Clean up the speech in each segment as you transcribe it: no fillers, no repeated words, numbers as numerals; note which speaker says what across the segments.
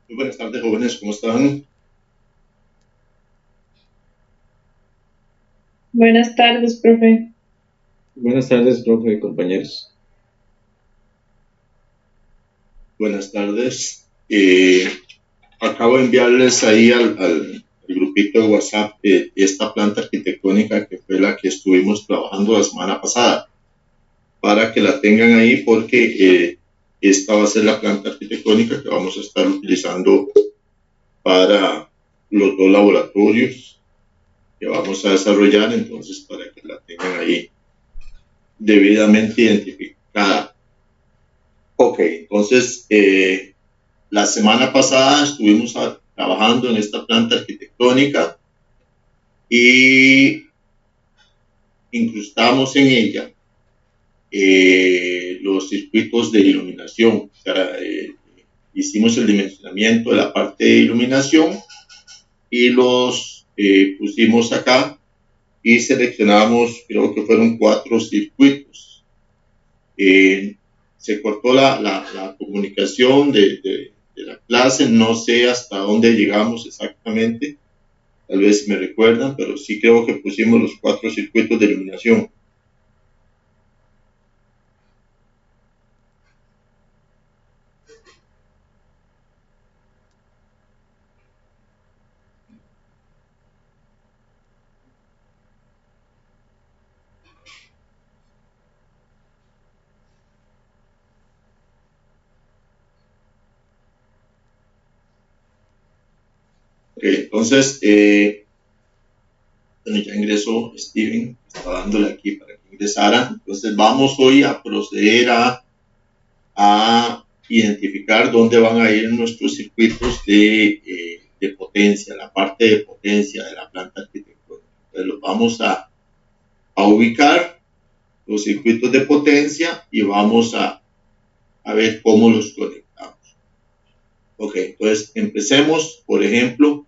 Speaker 1: Muy buenas tardes, jóvenes, ¿cómo están?
Speaker 2: Buenas tardes, profe.
Speaker 3: Buenas tardes, profe y compañeros.
Speaker 1: Buenas tardes. Acabo de enviarles ahí al grupito de WhatsApp esta planta arquitectónica que fue la que estuvimos trabajando la semana pasada, para que la tengan ahí porque esta va a ser la planta arquitectónica que vamos a estar utilizando para los dos laboratorios que vamos a desarrollar, entonces para que la tengan ahí debidamente identificada. Ok, entonces la semana pasada estuvimos trabajando en esta planta arquitectónica y incrustamos en ella los circuitos de iluminación. O sea, hicimos el dimensionamiento de la parte de iluminación y los pusimos acá y seleccionamos, creo que fueron 4 circuitos. Se cortó la comunicación de la clase, no sé hasta dónde llegamos exactamente, tal vez si me recuerdan, pero sí creo que pusimos los 4 circuitos de iluminación. Entonces, bueno, ya ingresó Steven, estaba dándole aquí para que ingresara. Entonces, vamos hoy a proceder a identificar dónde van a ir nuestros circuitos de potencia, la parte de potencia de la planta arquitectónica. Entonces, los vamos a ubicar, los circuitos de potencia, y vamos a ver cómo los conectamos. Ok, entonces empecemos, por ejemplo,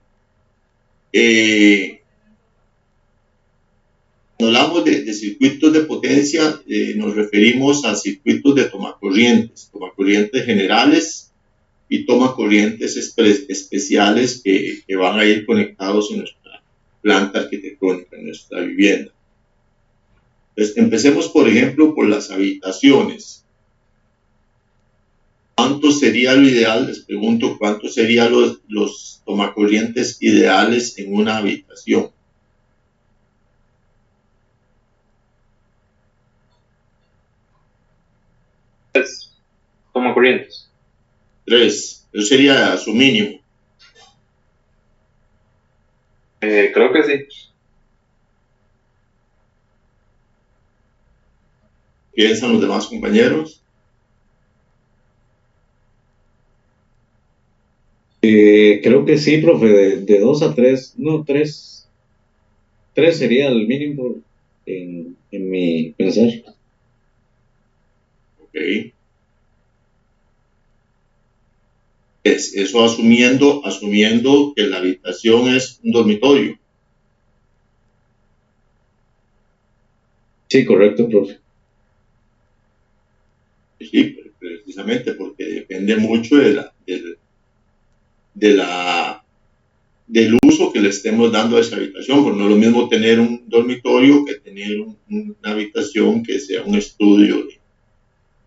Speaker 1: cuando hablamos de circuitos de potencia, nos referimos a circuitos de tomacorrientes generales y tomacorrientes especiales que van a ir conectados en nuestra planta arquitectónica, en nuestra vivienda. Entonces, empecemos, por ejemplo, por las habitaciones. ¿Cuánto sería lo ideal? Les pregunto, ¿cuántos serían los tomacorrientes ideales en una habitación?
Speaker 4: 3 tomacorrientes.
Speaker 1: 3, eso sería su mínimo.
Speaker 4: Creo que sí.
Speaker 1: ¿Piensan los demás compañeros?
Speaker 3: Creo que sí, profe, de 2 a 3, no, 3 sería el mínimo en mi pensar.
Speaker 1: Ok. Eso asumiendo que la habitación es un dormitorio.
Speaker 3: Sí, correcto, profe.
Speaker 1: Sí, precisamente porque depende mucho del uso que le estemos dando a esa habitación, porque no es lo mismo tener un dormitorio que tener una habitación que sea un estudio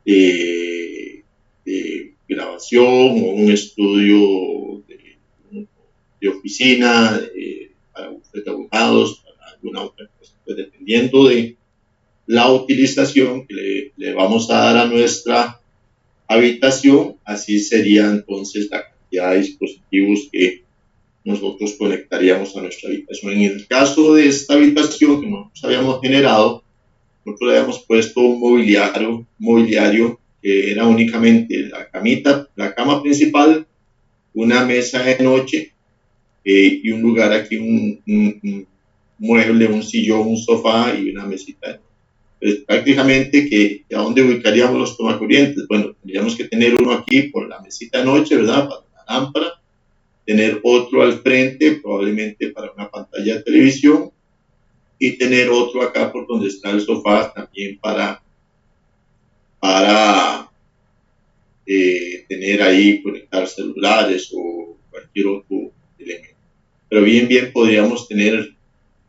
Speaker 1: de grabación o un estudio de oficina, para bufetes de abogados, para alguna otra cosa. Pues dependiendo de la utilización que le vamos a dar a nuestra habitación, así sería entonces la cantidad de dispositivos que nosotros conectaríamos a nuestra habitación. En el caso de esta habitación que nosotros habíamos generado, nosotros le habíamos puesto un mobiliario que era únicamente la camita, la cama principal, una mesa de noche y un lugar aquí, un mueble, un sillón, un sofá y una mesita de noche. Pues prácticamente que a dónde ubicaríamos los tomacorrientes. Bueno, tendríamos que tener uno aquí por la mesita de noche, ¿verdad? Para la lámpara, tener otro al frente, probablemente para una pantalla de televisión, y tener otro acá por donde está el sofá también para tener ahí, conectar celulares o cualquier otro elemento. Pero bien podríamos tener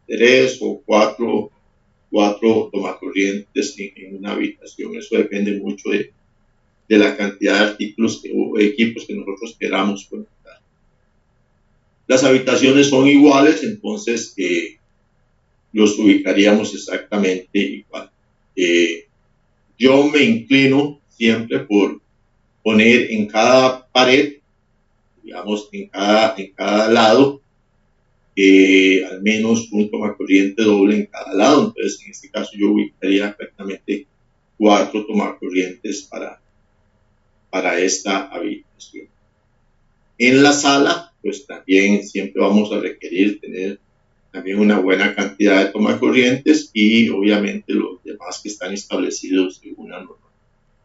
Speaker 1: 3 o 4 tomacorrientes en una habitación. Eso depende mucho de la cantidad de artículos o equipos que nosotros queramos conectar. Las habitaciones son iguales, entonces los ubicaríamos exactamente igual. Yo me inclino siempre por poner en cada pared, digamos, en cada lado, al menos un tomacorriente doble en cada lado. Entonces, en este caso, yo ubicaría exactamente 4 tomacorrientes para esta habitación. En la sala, pues también siempre vamos a requerir tener también una buena cantidad de tomacorrientes y obviamente los demás que están establecidos según la norma.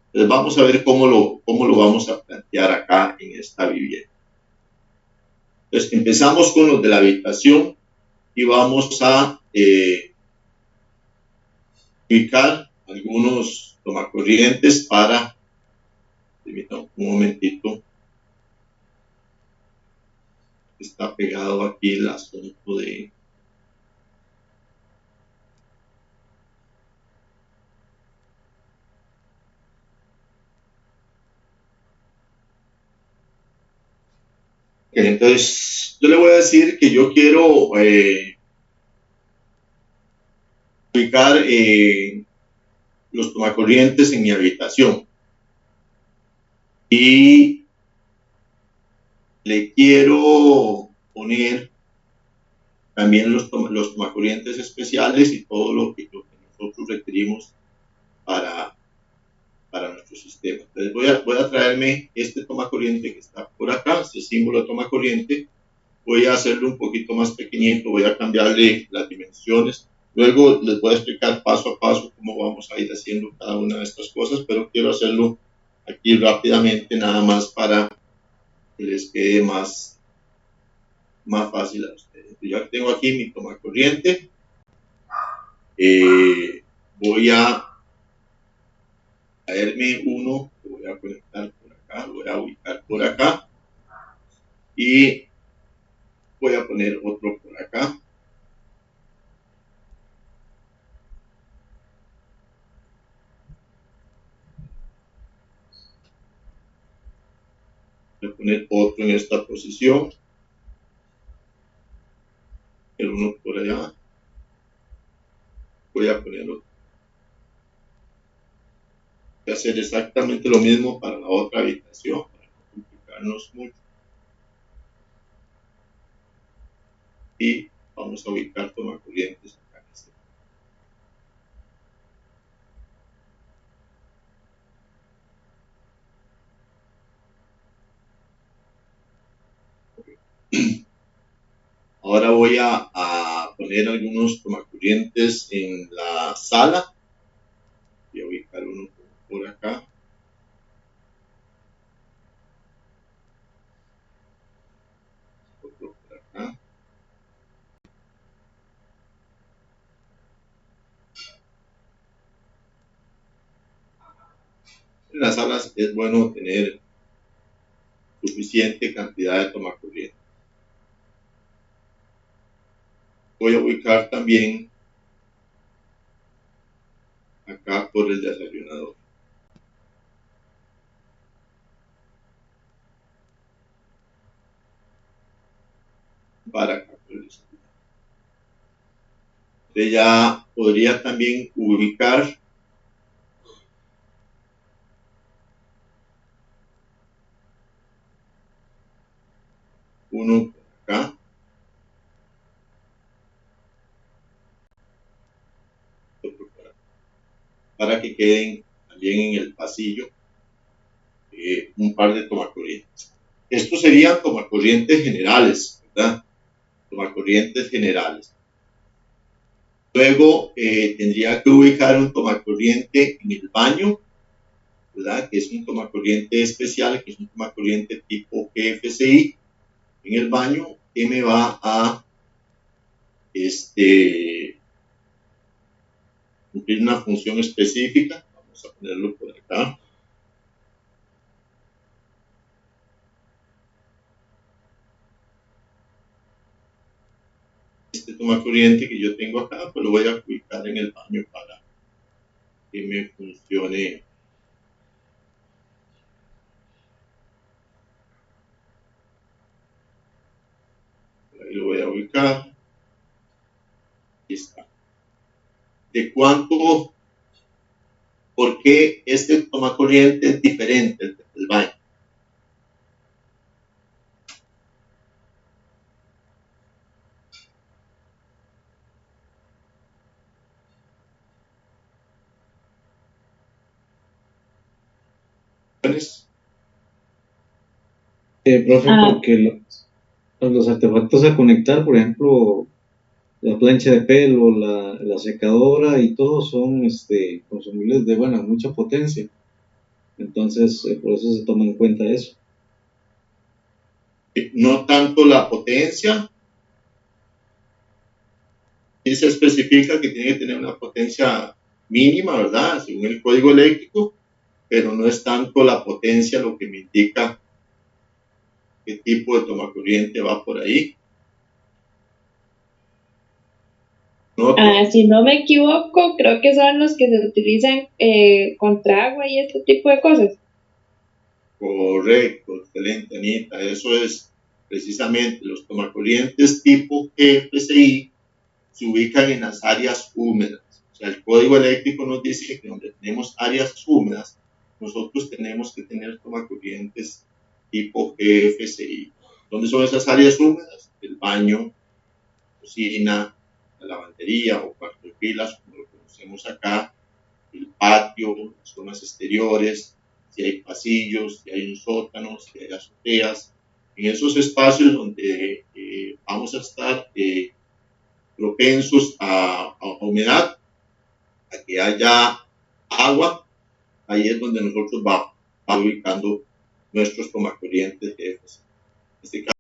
Speaker 1: Entonces vamos a ver cómo lo vamos a plantear acá en esta vivienda. Entonces empezamos con los de la habitación y vamos a ubicar algunos tomacorrientes para, permítanme un momentito, está pegado aquí el asunto de entonces yo le voy a decir que yo quiero ubicar los tomacorrientes en mi habitación y le quiero poner también los tomacorrientes especiales y todo lo que nosotros requerimos para nuestro sistema. Entonces voy a traerme este tomacorriente que está por acá, este símbolo de tomacorriente, voy a hacerlo un poquito más pequeñito, voy a cambiarle las dimensiones. Luego les voy a explicar paso a paso cómo vamos a ir haciendo cada una de estas cosas, pero quiero hacerlo aquí rápidamente, nada más para que les quede más fácil a ustedes. Yo tengo aquí mi tomacorriente. Voy a traerme uno, lo voy a conectar por acá, lo voy a ubicar por acá y voy a poner otro por acá. Voy a poner otro en esta posición, el uno por allá, voy a poner otro. Voy a hacer exactamente lo mismo para la otra habitación, para no complicarnos mucho. Y vamos a ubicar tomacorrientes acá. Ahora voy a poner algunos tomacorrientes en la sala. Voy a ubicar uno por acá. Otro por acá. En las salas es bueno tener suficiente cantidad de tomacorriente. Voy a ubicar también acá por el desayunador. Para acá por el desayunador. Usted ya podría también ubicar uno por acá. Otro por acá. Para que queden también en el pasillo un par de tomacorrientes. Estos serían tomacorrientes generales, ¿verdad? Tomacorrientes generales. Luego tendría que ubicar un tomacorriente en el baño, ¿verdad? Que es un tomacorriente especial, que es un tomacorriente tipo GFCI en el baño, que me va a cumplir una función específica. Vamos a ponerlo por acá. toma corriente que yo tengo acá, pues lo voy a ubicar en el baño para que me funcione. Ahí lo voy a ubicar. Ahí está. ¿De cuánto? ¿Por qué este toma corriente es diferente del baño?
Speaker 3: Profe,
Speaker 2: Ah.
Speaker 3: porque los artefactos a conectar, por ejemplo, la plancha de pelo, la secadora y todo son consumibles de mucha potencia. Entonces, por eso se toma en cuenta eso.
Speaker 1: No tanto la potencia, y se especifica que tiene que tener una potencia mínima, ¿verdad? Según el código eléctrico, pero no es tanto la potencia lo que me indica qué tipo de tomacorriente va por ahí.
Speaker 2: Si no me equivoco, creo que son los que se utilizan contra agua y este tipo de cosas.
Speaker 1: Correcto, excelente, Anita. Eso es precisamente los tomacorrientes tipo GFCI se ubican en las áreas húmedas. O sea, el código eléctrico nos dice que donde tenemos áreas húmedas, nosotros tenemos que tener tomacorrientes tipo GFCI. ¿Dónde son esas áreas húmedas? El baño, cocina, la lavandería o cuarto de pilas, como lo conocemos acá, el patio, las zonas exteriores, si hay pasillos, si hay un sótano, si hay azoteas. En esos espacios donde vamos a estar propensos a humedad, a que haya agua, ahí es donde nosotros vamos ubicando nuestros tomacorrientes GFCI. En este caso,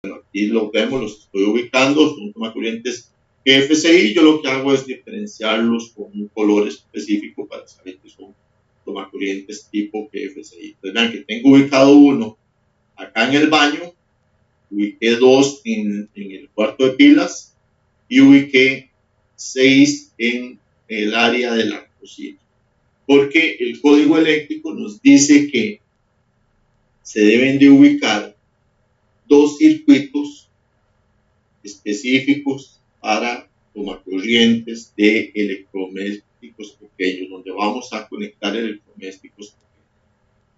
Speaker 1: bueno, aquí lo vemos, los estoy ubicando, son tomacorrientes GFCI. Yo lo que hago es diferenciarlos con un color específico para saber que son tomacorrientes tipo GFCI. Entonces vean que tengo ubicado uno acá en el baño, ubiqué dos en el cuarto de pilas y ubiqué 6 en el área de la cocina. Porque el código eléctrico nos dice que se deben de ubicar 2 circuitos específicos para tomacorrientes de electrodomésticos pequeños, donde vamos a conectar electrodomésticos pequeños.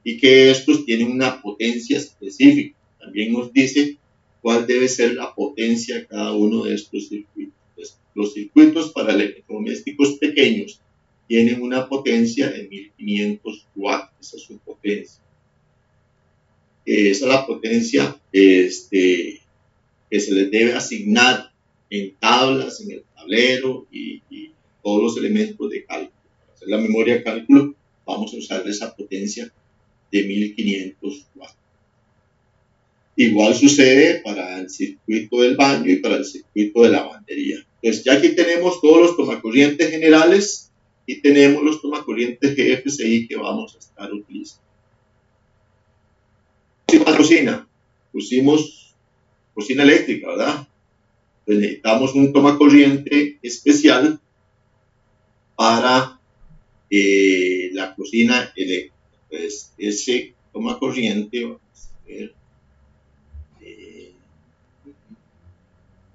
Speaker 1: Y que estos tienen una potencia específica. También nos dice cuál debe ser la potencia de cada uno de estos circuitos. Entonces, los circuitos para electrodomésticos pequeños tienen una potencia de 1500 watts, esa es su potencia. Esa es la potencia que se les debe asignar en tablas, en el tablero y todos los elementos de cálculo. Para hacer la memoria de cálculo vamos a usar esa potencia de 1500 watts. Igual sucede para el circuito del baño y para el circuito de lavandería. Entonces ya aquí tenemos todos los tomacorrientes generales y tenemos los tomacorrientes GFCI que vamos a estar utilizando. La cocina, pusimos cocina eléctrica, ¿verdad? Pues necesitamos un tomacorriente especial para la cocina eléctrica. Pues ese tomacorriente, vamos a ver,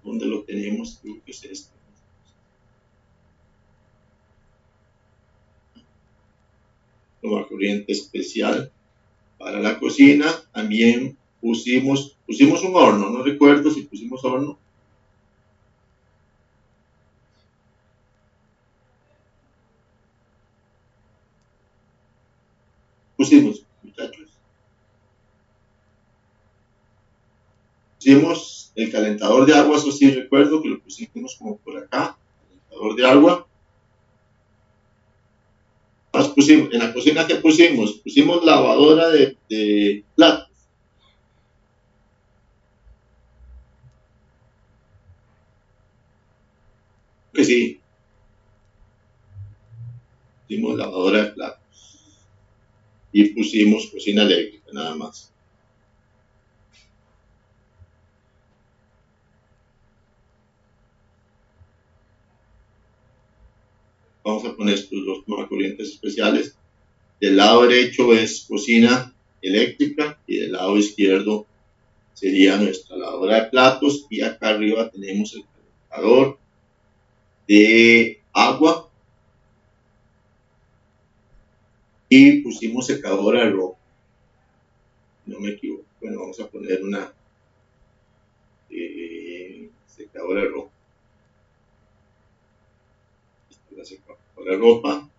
Speaker 1: ¿dónde lo tenemos? Creo que es este. Tomacorriente especial para la cocina. También pusimos un horno, no recuerdo si pusimos horno. Pusimos, muchachos. Pusimos el calentador de agua, eso sí recuerdo que lo pusimos como por acá, calentador de agua. Pusimos, en la cocina que pusimos lavadora de platos. Que sí, pusimos lavadora de platos y pusimos cocina eléctrica nada más. vamos a poner estos dos tomacorrientes especiales. Del lado derecho es cocina eléctrica y del lado izquierdo sería nuestra lavadora de platos, y acá arriba tenemos el calentador de agua y pusimos secadora de ropa, no me equivoco. Bueno, vamos a poner una secadora de ropa. La secadora de ropa.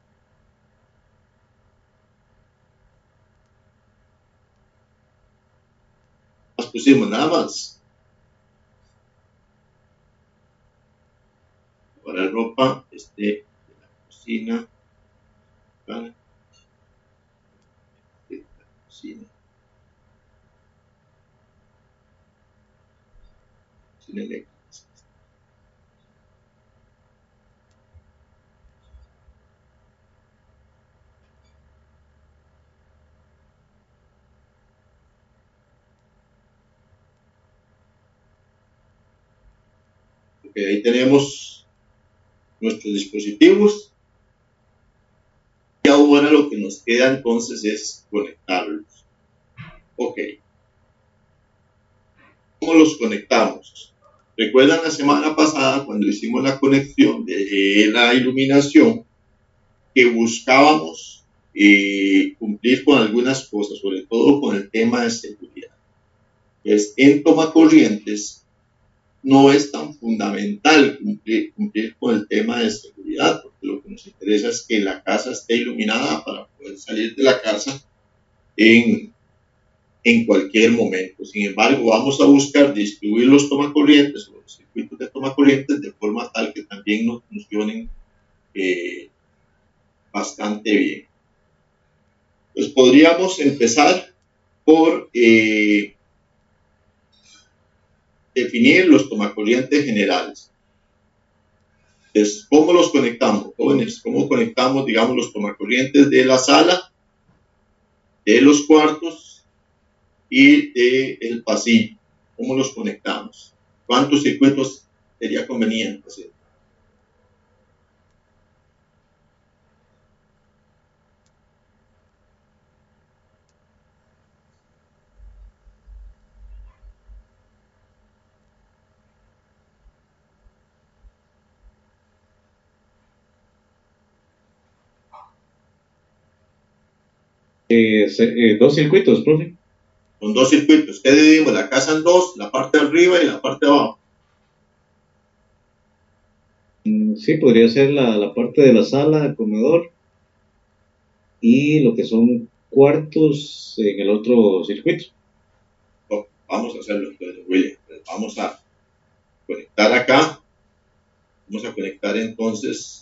Speaker 1: Las pusimos nada más. Ahora la ropa de la cocina. ¿Vale? De la cocina. Cocina eléctrica. Ok, ahí tenemos nuestros dispositivos. Y ahora lo que nos queda entonces es conectarlos. Ok. ¿Cómo los conectamos? ¿Recuerdan la semana pasada cuando hicimos la conexión de la iluminación que buscábamos cumplir con algunas cosas, sobre todo con el tema de seguridad? Pues en tomacorrientes no es tan fundamental cumplir con el tema de seguridad, porque lo que nos interesa es que la casa esté iluminada para poder salir de la casa en cualquier momento. Sin embargo, vamos a buscar distribuir los tomacorrientes o los circuitos de tomacorrientes de forma tal que también nos funcionen bastante bien. Pues podríamos empezar por definir los tomacorrientes generales. Entonces, ¿cómo los conectamos, jóvenes? ¿Cómo conectamos, digamos, los tomacorrientes de la sala, de los cuartos y del pasillo? ¿Cómo los conectamos? ¿Cuántos circuitos sería conveniente hacer?
Speaker 3: Dos circuitos, profe.
Speaker 1: Son dos circuitos. ¿Qué dividimos? La casa en dos, la parte de arriba y la parte de abajo.
Speaker 3: Sí, podría ser la parte de la sala, el comedor y lo que son cuartos en el otro circuito.
Speaker 1: Oh, vamos a hacerlo entonces, William. Vamos a conectar acá. Vamos a conectar entonces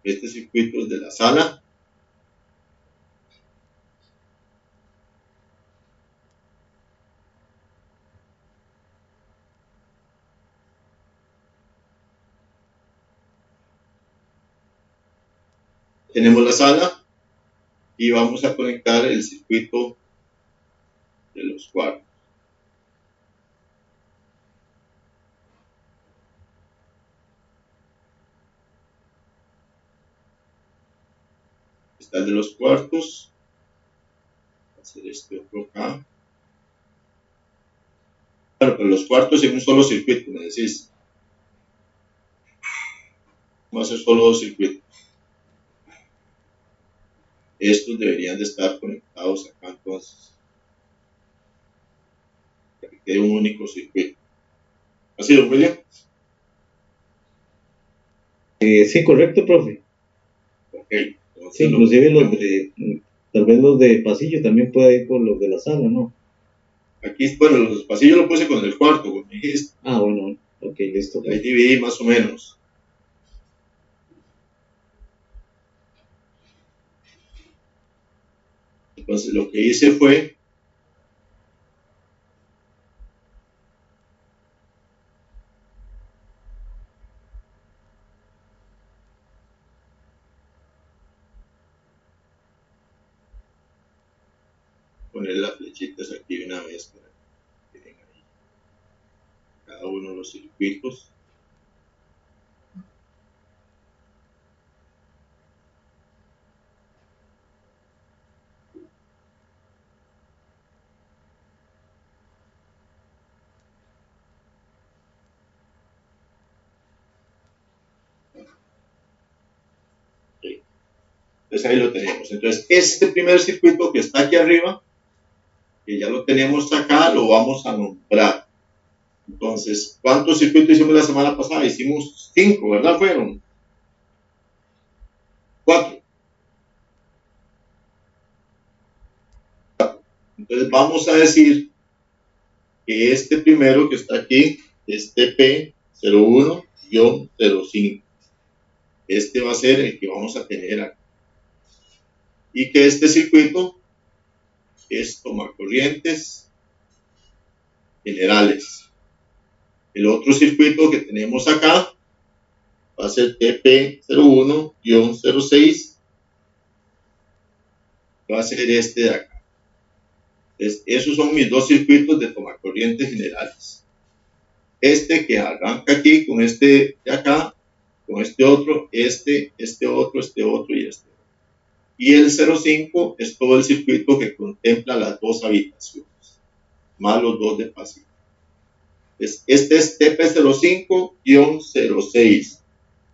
Speaker 1: este circuito de la sala. Tenemos la sala y vamos a conectar el circuito de los cuartos. Está el de los cuartos. Voy a hacer este otro acá. Bueno, pero los cuartos en un solo circuito, me decís. Vamos a hacer solo dos circuitos. Estos deberían de estar conectados acá entonces, para que quede un único circuito. ¿Así, don William?
Speaker 3: Sí, correcto, profe.
Speaker 1: Ok. Entonces,
Speaker 3: Sí, inclusive tal vez los de pasillo también puede ir con los de la sala, ¿no?
Speaker 1: aquí, bueno, los pasillos lo puse con el cuarto, como me dijiste.
Speaker 3: Ah, bueno, ok, listo.
Speaker 1: Ahí dividí más o menos. Entonces, lo que hice fue poner las flechitas aquí de una vez para que queden ahí cada uno de los circuitos. Entonces ahí lo tenemos. Entonces este primer circuito que está aquí arriba, que ya lo tenemos acá, lo vamos a nombrar. Entonces, ¿cuántos circuitos hicimos la semana pasada? Hicimos 5, ¿verdad? Fueron 4. Entonces vamos a decir que este primero que está aquí es TP01-05. Este va a ser el que vamos a tener aquí. Y que este circuito es tomacorrientes generales. El otro circuito que tenemos acá va a ser TP01-06. Va a ser este de acá. Entonces, esos son mis dos circuitos de tomacorrientes generales. Este que arranca aquí con este de acá, con este otro, este otro y este. Y el 05 es todo el circuito que contempla las dos habitaciones, más los dos de pasillo. Entonces, este es TP05-06,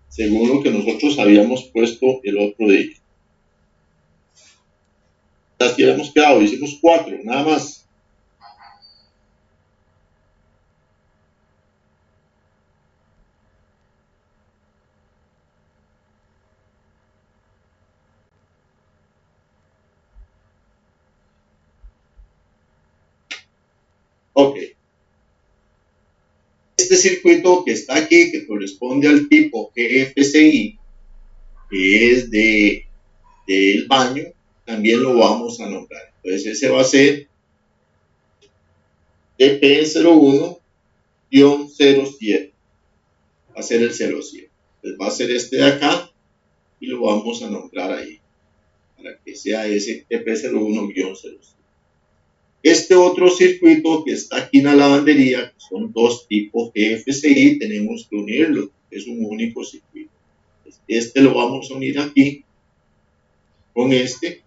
Speaker 1: según lo que nosotros habíamos puesto el otro de ellos. Así hemos quedado, hicimos 4, nada más. Ok. Este circuito que está aquí, que corresponde al tipo GFCI, que es del baño, también lo vamos a nombrar. Entonces ese va a ser TP01-07. Va a ser el 07. Entonces va a ser este de acá y lo vamos a nombrar ahí, para que sea ese TP01-07. Este otro circuito que está aquí en la lavandería, que son dos tipos GFCI, tenemos que unirlo, es un único circuito. Este lo vamos a unir aquí con este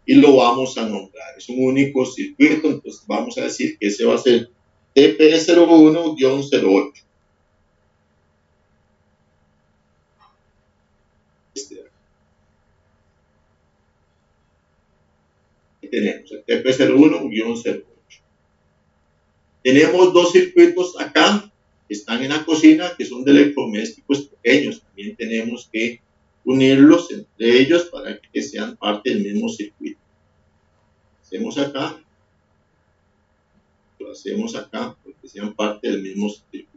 Speaker 1: y lo vamos a nombrar. Es un único circuito, entonces vamos a decir que ese va a ser TP01-08. Este de acá. Aquí tenemos el TP01-08. Tenemos dos circuitos acá que están en la cocina, que son de electrodomésticos pequeños. También tenemos que unirlos entre ellos para que sean parte del mismo circuito. Hacemos acá, lo hacemos acá, porque sean parte del mismo circuito.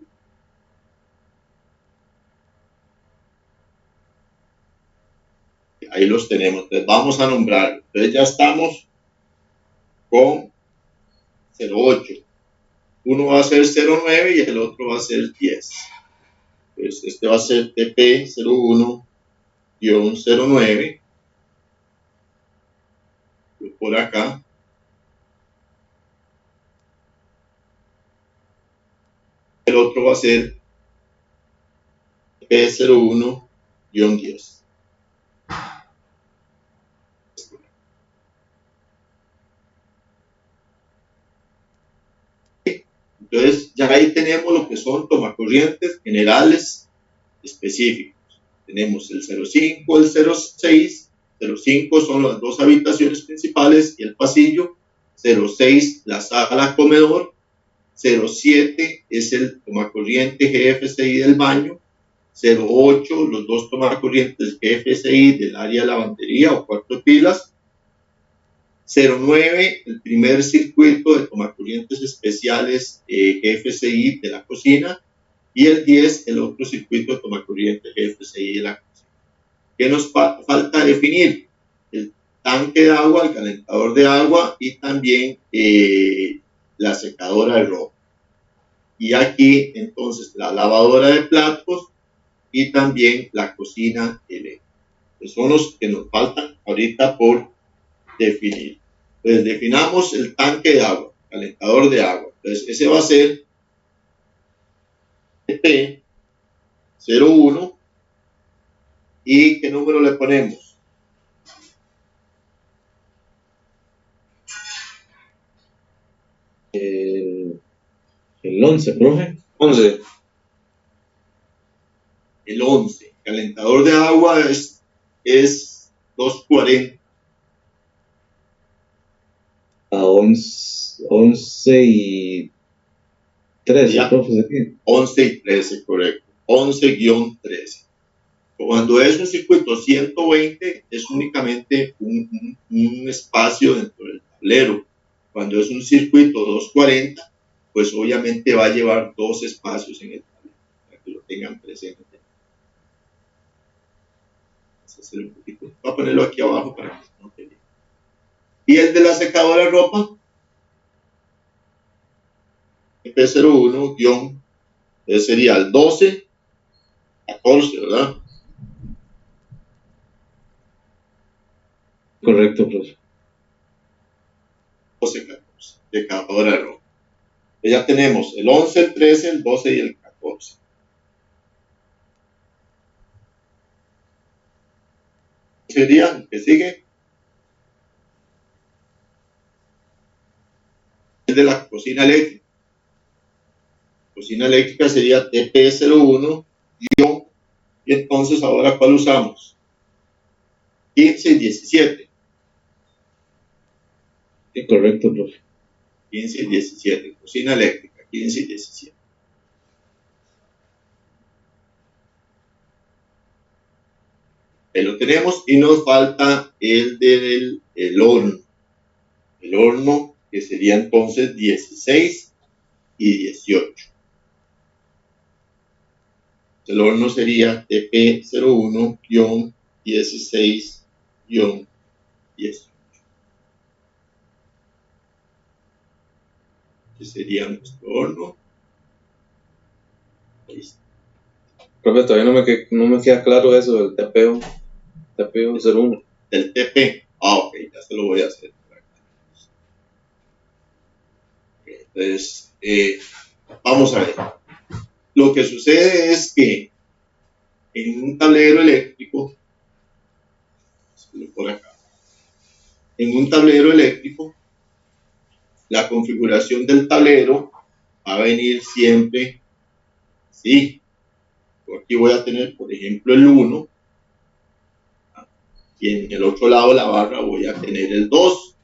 Speaker 1: Ahí los tenemos. Entonces vamos a nombrar. Entonces ya estamos con 08. Uno va a ser 09 y el otro va a ser 10. Pues este va a ser TP01-09. Por acá. El otro va a ser TP01-10. Entonces, ya ahí tenemos lo que son tomacorrientes generales específicos. Tenemos el 05, el 06. 05 son las dos habitaciones principales y el pasillo. 06, la sala comedor. 07 es el tomacorriente GFCI del baño. 08, los dos tomacorrientes GFCI del área de lavandería o cuarto de pilas. 09, el primer circuito de tomacorrientes especiales GFCI de la cocina, y el 10, el otro circuito de tomacorrientes GFCI de la cocina. ¿Qué nos falta definir? El tanque de agua, el calentador de agua y también la secadora de ropa. Y aquí entonces la lavadora de platos y también la cocina eléctrica. Son los que nos faltan ahorita por definir. Entonces definamos el tanque de agua, calentador de agua. Entonces ese va a ser P01. ¿Y qué número le ponemos?
Speaker 3: El 11, profe.
Speaker 4: 11.
Speaker 1: El 11. Calentador de agua es 240
Speaker 3: a 11 y 13,
Speaker 1: Ya.
Speaker 3: profe, ¿sí?
Speaker 1: 11 y 13, correcto. 11-13. Cuando es un circuito 120, es únicamente un espacio dentro del tablero. Cuando es un circuito 240, pues obviamente va a llevar dos espacios en el tablero, para que lo tengan presente. Vamos a hacer un poquito. Voy a ponerlo aquí abajo para que se note bien. Y el de la secadora de ropa, P01- sería el 12, 14, ¿verdad?
Speaker 3: Correcto, profe.
Speaker 1: 12, 14, secadora de ropa. Ya tenemos el 11, el 13, el 12 y el 14. Sería el que sigue el de la cocina eléctrica. Cocina eléctrica sería TP01- y entonces ahora ¿cuál usamos? 15 y 17.
Speaker 3: Sí, correcto, profe.
Speaker 1: 15 y 17. Cocina eléctrica, 15 y 17. Ahí lo tenemos y nos falta el del horno. El horno que sería entonces 16 y 18. El horno sería TP01-16-18. Ese sería nuestro horno. Ahí está.
Speaker 4: Profe, todavía no me queda claro eso del TPO 01.
Speaker 1: Del TP. Ok, ya se lo voy a hacer. Entonces, vamos a ver. Lo que sucede es que en un tablero eléctrico, por acá, en un tablero eléctrico, la configuración del tablero va a venir siempre así. Aquí voy a tener, por ejemplo, el 1, y en el otro lado de la barra voy a tener el 2,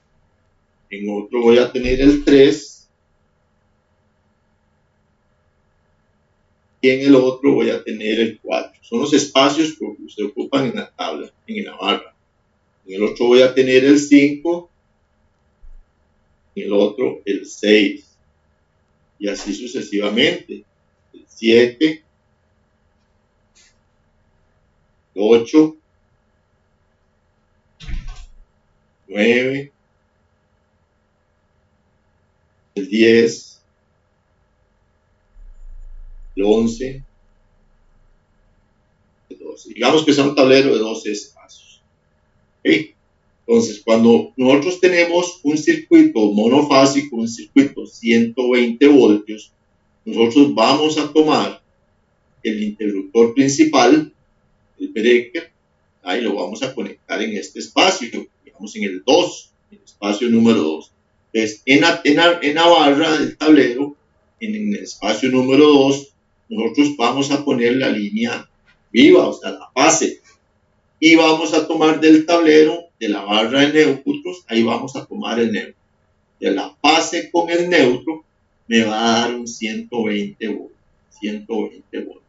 Speaker 1: en otro voy a tener el 3, y en el otro voy a tener el 4. Son los espacios que se ocupan en la tabla, en la barra. En el otro voy a tener el 5, en el otro el 6, y así sucesivamente. El 7, 8, 9, el 10, el 11, el 12. Digamos que sea un tablero de 12 espacios. ¿Okay? Entonces, cuando nosotros tenemos un circuito monofásico, un circuito 120 voltios, nosotros vamos a tomar el interruptor principal, el breaker, y lo vamos a conectar en este espacio, digamos en el 2, en el espacio número 2. Entonces, en la barra del tablero, en el espacio número 2, nosotros vamos a poner la línea viva, o sea, la fase, y vamos a tomar del tablero, de la barra de neutros, ahí vamos a tomar el neutro. De la fase con el neutro, me va a dar un 120 voltios. 120 voltios.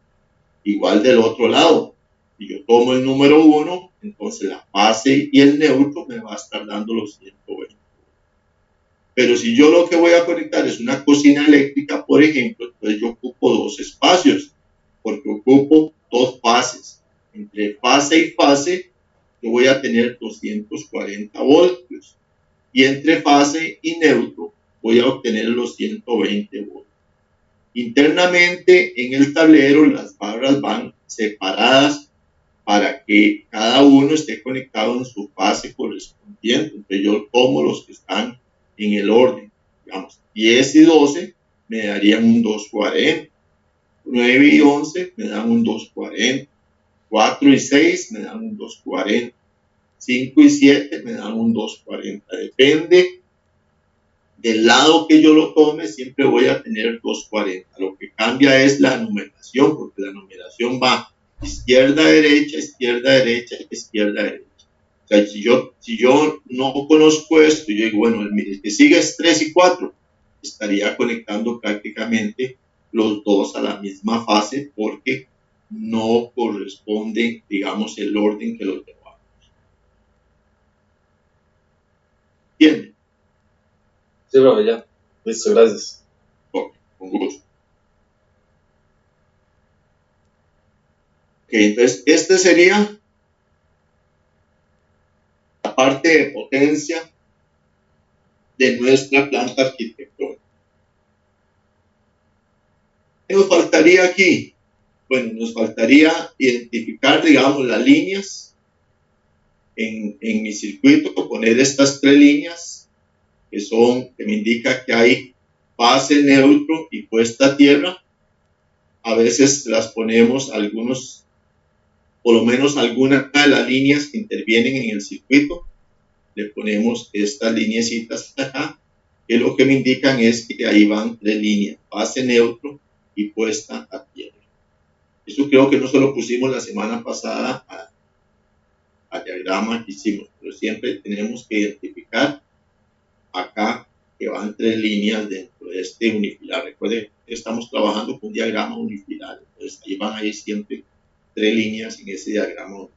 Speaker 1: Igual del otro lado, si yo tomo el número 1, entonces la fase y el neutro me va a estar dando los 120. Pero si yo lo que voy a conectar es una cocina eléctrica, por ejemplo, entonces yo ocupo dos espacios, porque ocupo dos fases. Entre fase y fase, yo voy a tener 240 voltios. Y entre fase y neutro, voy a obtener los 120 voltios. Internamente en el tablero las barras van separadas para que cada uno esté conectado en su fase correspondiente. Entonces yo tomo los que están en el orden. Digamos, 10 y 12 me darían un 240. 9 y 11 me dan un 240. 4 y 6 me dan un 240. 5 y 7 me dan un 240. Depende del lado que yo lo tome, siempre voy a tener 240. Lo que cambia es la numeración, porque la numeración va izquierda, derecha, izquierda, derecha, izquierda, derecha. O sea, si yo no conozco esto, yo digo, bueno, el que sigue es 3 y 4, estaría conectando prácticamente los dos a la misma fase porque no corresponde, digamos, el orden que los llevamos. ¿Entienden?
Speaker 4: Sí, profe, ya. Listo, gracias.
Speaker 1: Ok, con gusto. Ok, entonces, este sería la parte de potencia de nuestra planta arquitectónica. ¿Qué nos faltaría aquí? Bueno, nos faltaría identificar, digamos, las líneas en mi circuito, poner estas 3 líneas que me indica que hay fase, neutro y puesta a tierra. A veces las ponemos por lo menos alguna de las líneas que intervienen en el circuito, le ponemos estas lineecitas acá, que lo que me indican es que ahí van 3 líneas, fase, neutro y puesta a tierra. Eso creo que no se lo pusimos la semana pasada al diagrama que hicimos, pero siempre tenemos que identificar acá que van 3 líneas dentro de este unifilar. Recuerden que estamos trabajando con un diagrama unifilar, entonces ahí van a ir siempre 3 líneas en ese diagrama.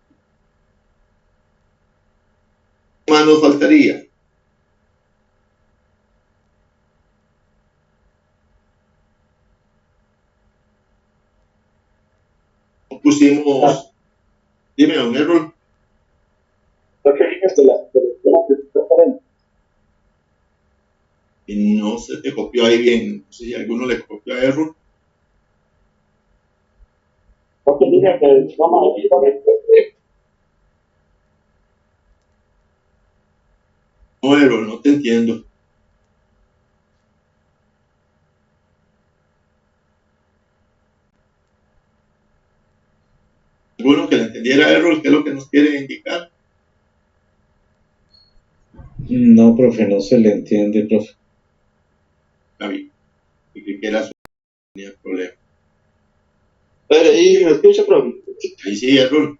Speaker 1: ¿Qué más nos faltaría? Pusimos, dime, un error. Y no se te copió ahí bien, no sé si alguno le copió a error. No, error, no te entiendo. ¿Alguno que le entendiera error? ¿Qué es lo que nos quiere indicar?
Speaker 3: No, profe, no se le entiende, profe.
Speaker 1: Gaby, y que era su tenía problema.
Speaker 5: Pero ahí me escucha, profe.
Speaker 1: Ahí sí, error.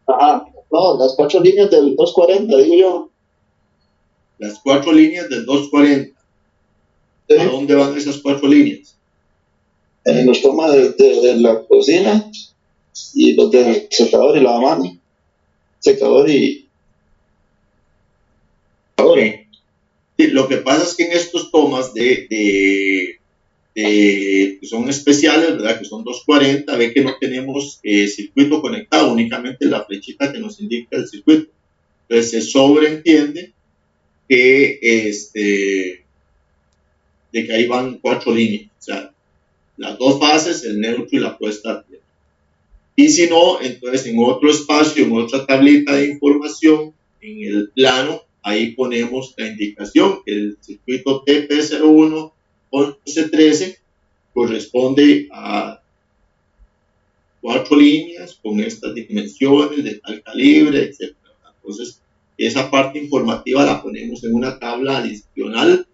Speaker 5: Ajá. No, las 4 líneas del 240, digo yo.
Speaker 1: Las 4 líneas del 240.
Speaker 5: Sí.
Speaker 1: ¿A dónde van esas 4 líneas?
Speaker 5: Los tomas de la cocina y los del secador y lavamanos. Secador y...
Speaker 1: Ahora. Sí, lo que pasa es que en estos tomas que son especiales, ¿verdad? Que son 240, ve que no tenemos circuito conectado, únicamente la flechita que nos indica el circuito. Entonces se sobreentiende que, de que ahí van 4 líneas, o sea, las 2 fases, el neutro y la puesta a tierra. Y si no, entonces en otro espacio, en otra tablita de información, en el plano, ahí ponemos la indicación que el circuito TP01 1113 corresponde a 4 líneas con estas dimensiones de tal calibre, etc. Entonces, esa parte informativa la ponemos en una tabla adicional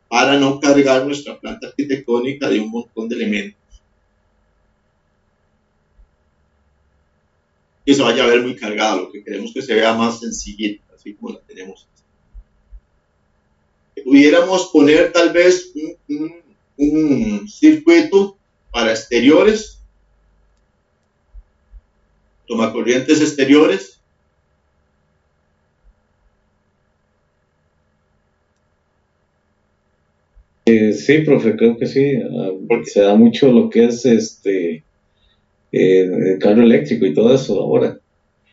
Speaker 1: para no cargar nuestra planta arquitectónica de un montón de elementos. Que se vaya a ver muy cargado, lo que queremos que se vea más sencillita, así como la tenemos. Pudiéramos poner tal vez un circuito para exteriores, tomacorrientes exteriores.
Speaker 3: Sí, profe, creo que sí. Se da mucho lo que es el carro eléctrico y todo eso ahora.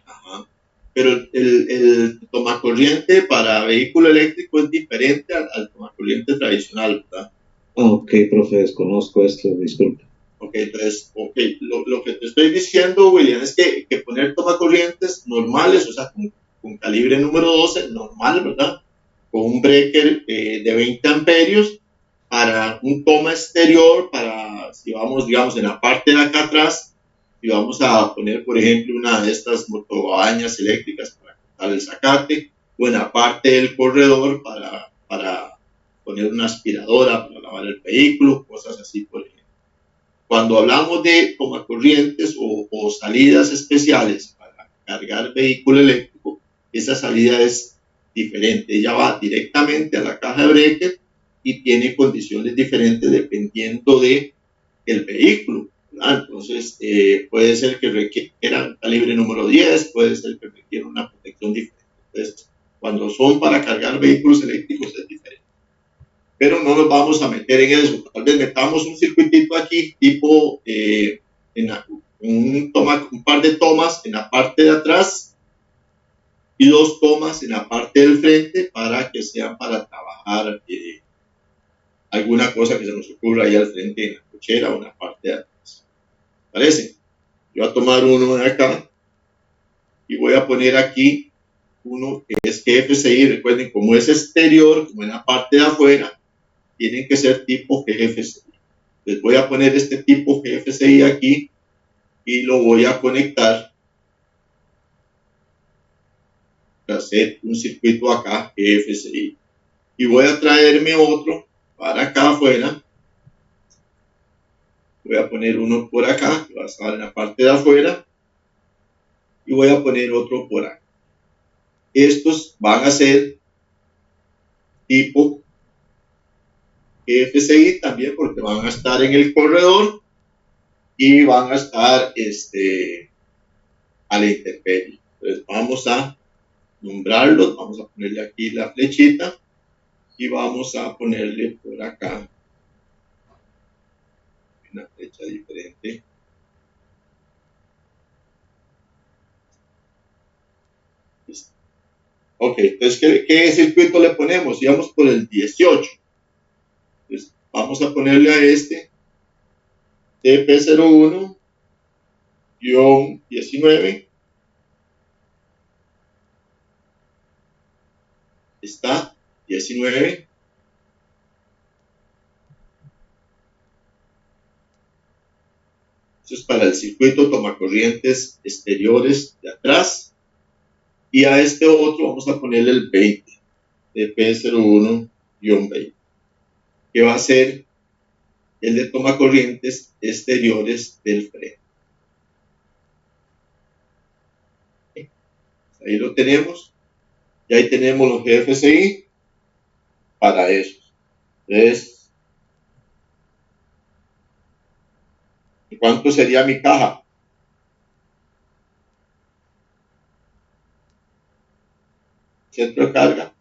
Speaker 1: Ajá. Pero el tomacorriente para vehículo eléctrico es diferente al tomacorriente tradicional, ¿verdad?
Speaker 3: Ok, profe, desconozco esto, disculpe.
Speaker 1: Ok, entonces, lo que te estoy diciendo, William, es que poner tomacorrientes normales, o sea, con calibre número 12, normal, ¿verdad? Con un breaker de 20 amperios para un toma exterior, para, si vamos, digamos, en la parte de acá atrás, si vamos a poner, por ejemplo, una de estas motobañas eléctricas para cortar el zacate, o en la parte del corredor para poner una aspiradora para lavar el vehículo, cosas así, por ejemplo. Cuando hablamos de tomacorrientes o salidas especiales para cargar vehículo eléctrico, esa salida es diferente. Ella va directamente a la caja de breaker y tiene condiciones diferentes dependiendo de el vehículo, ¿verdad? Entonces, puede ser que requiera un calibre número 10, puede ser que requiera una protección diferente. Entonces, cuando son para cargar vehículos eléctricos es diferente. Pero no nos vamos a meter en eso. Tal vez metamos un circuitito aquí, tipo un par de tomas en la parte de atrás y 2 tomas en la parte del frente para que sean para trabajar alguna cosa que se nos ocurra ahí al frente en la cochera o en la parte de atrás. ¿Parece? Yo voy a tomar uno de acá y voy a poner aquí uno que es GFCI. Recuerden, como es exterior, como en la parte de afuera, tienen que ser tipo GFCI. Les voy a poner este tipo GFCI aquí y lo voy a conectar para hacer un circuito acá GFCI. Y voy a traerme otro para acá afuera. Voy a poner uno por acá, que va a estar en la parte de afuera. Y voy a poner otro por acá. Estos van a ser tipo GFCI también porque van a estar en el corredor y van a estar a la intemperie. Entonces vamos a nombrarlos, vamos a ponerle aquí la flechita y vamos a ponerle por acá una flecha diferente. Ok, entonces, ¿qué circuito le ponemos? Íbamos por el 18. Entonces, vamos a ponerle a este TP01-19. Está 19. Eso es para el circuito tomacorrientes exteriores de atrás. Y a este otro vamos a ponerle el 20, TP01-20, que va a ser el de tomacorrientes exteriores del frente. Ahí lo tenemos. Y ahí tenemos los GFCI para eso. Entonces, ¿cuánto sería mi caja? Centro de carga.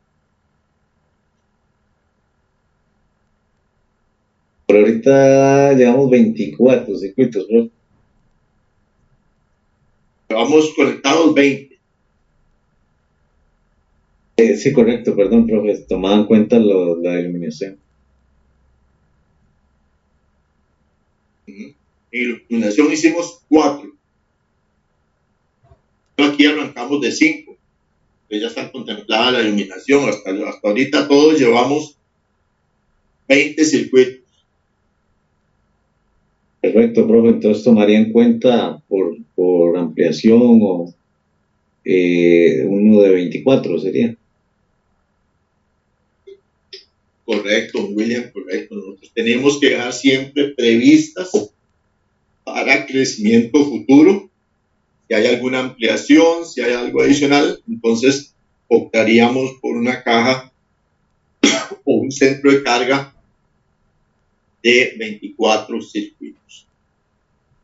Speaker 3: Por ahorita llevamos 24 circuitos, ¿no?
Speaker 1: Vamos conectados 20.
Speaker 3: Sí, correcto, perdón, profe, tomaba en cuenta la iluminación.
Speaker 1: En iluminación hicimos 4. Aquí arrancamos de 5. Ya está contemplada la iluminación. Hasta ahorita todos llevamos 20 circuitos.
Speaker 3: Perfecto, profe, entonces tomaría en cuenta por ampliación o uno de 24 sería.
Speaker 1: Correcto, William, correcto. Nosotros tenemos que dejar siempre previstas para crecimiento futuro. Si hay alguna ampliación, si hay algo adicional, entonces optaríamos por una caja o un centro de carga de 24 circuitos.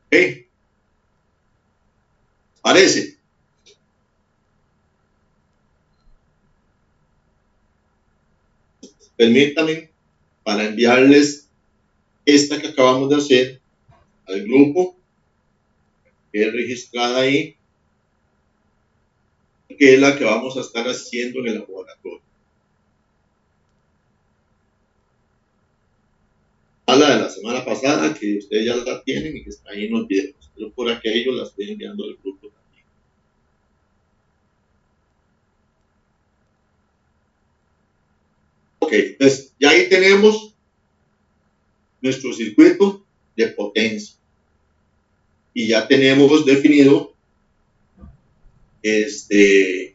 Speaker 1: ¿Ok? ¿Parece? Permítanme para enviarles esta que acabamos de hacer al grupo, que es registrada ahí, que es la que vamos a estar haciendo en el laboratorio. A la de la semana pasada, que ustedes ya la tienen y que está ahí en los videos, pero por aquello la estoy enviando al grupo también. Ok, entonces ya ahí tenemos nuestro circuito de potencia y ya tenemos definido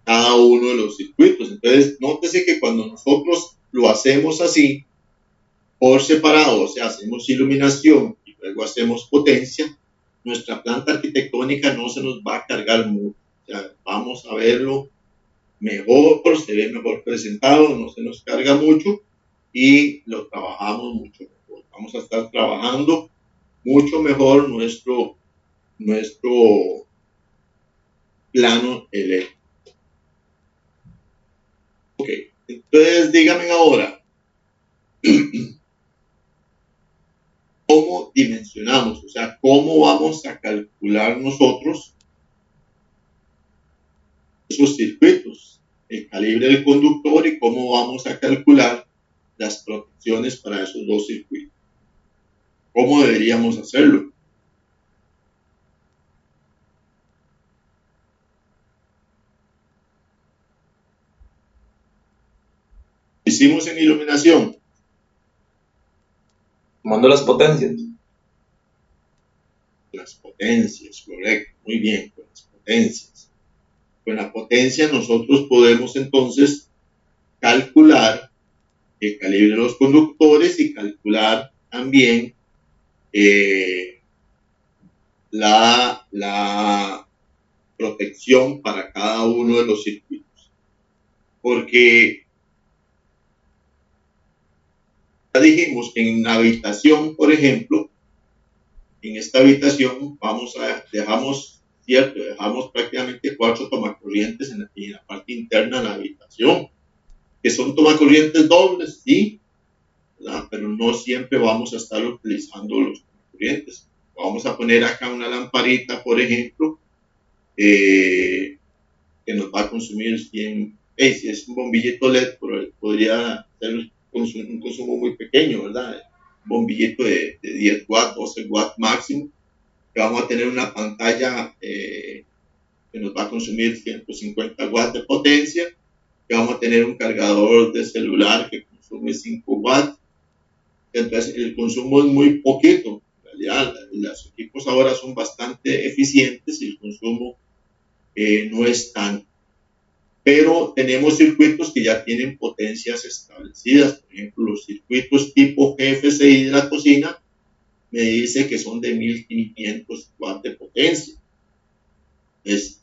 Speaker 1: cada uno de los circuitos. Entonces, nótese que cuando nosotros lo hacemos así, por separado, o sea, hacemos iluminación y luego hacemos potencia, nuestra planta arquitectónica no se nos va a cargar mucho. O sea, vamos a verlo mejor, se ve mejor presentado, no se nos carga mucho y lo trabajamos mucho mejor. Vamos a estar trabajando mucho mejor nuestro plano eléctrico. Ok, entonces díganme ahora, ¿cómo dimensionamos? O sea, ¿cómo vamos a calcular nosotros esos circuitos, el calibre del conductor y cómo vamos a calcular las protecciones para esos dos circuitos? ¿Cómo deberíamos hacerlo? Hicimos en iluminación.
Speaker 4: Tomando las potencias.
Speaker 1: Las potencias, correcto, muy bien, con las potencias. Con la potencia nosotros podemos entonces calcular el calibre de los conductores y calcular también la protección para cada uno de los circuitos. Porque ya dijimos que en una habitación, por ejemplo, en esta habitación dejamos prácticamente 4 tomacorrientes en la parte interna de la habitación, que son tomacorrientes dobles, sí, ¿verdad? Pero no siempre vamos a estar utilizando los tomacorrientes. Vamos a poner acá una lamparita, por ejemplo, que nos va a consumir 100, si es un bombillito LED, podría ser un consumo muy pequeño, ¿verdad? Un bombillito de 10 watts, 12 watts máximo, que vamos a tener una pantalla que nos va a consumir 150 watts de potencia, que vamos a tener un cargador de celular que consume 5 watts. Entonces el consumo es muy poquito. En realidad los equipos ahora son bastante eficientes y el consumo no es tan. Pero tenemos circuitos que ya tienen potencias establecidas. Por ejemplo, los circuitos tipo GFCI de la cocina me dice que son de 1500 watts de potencia. El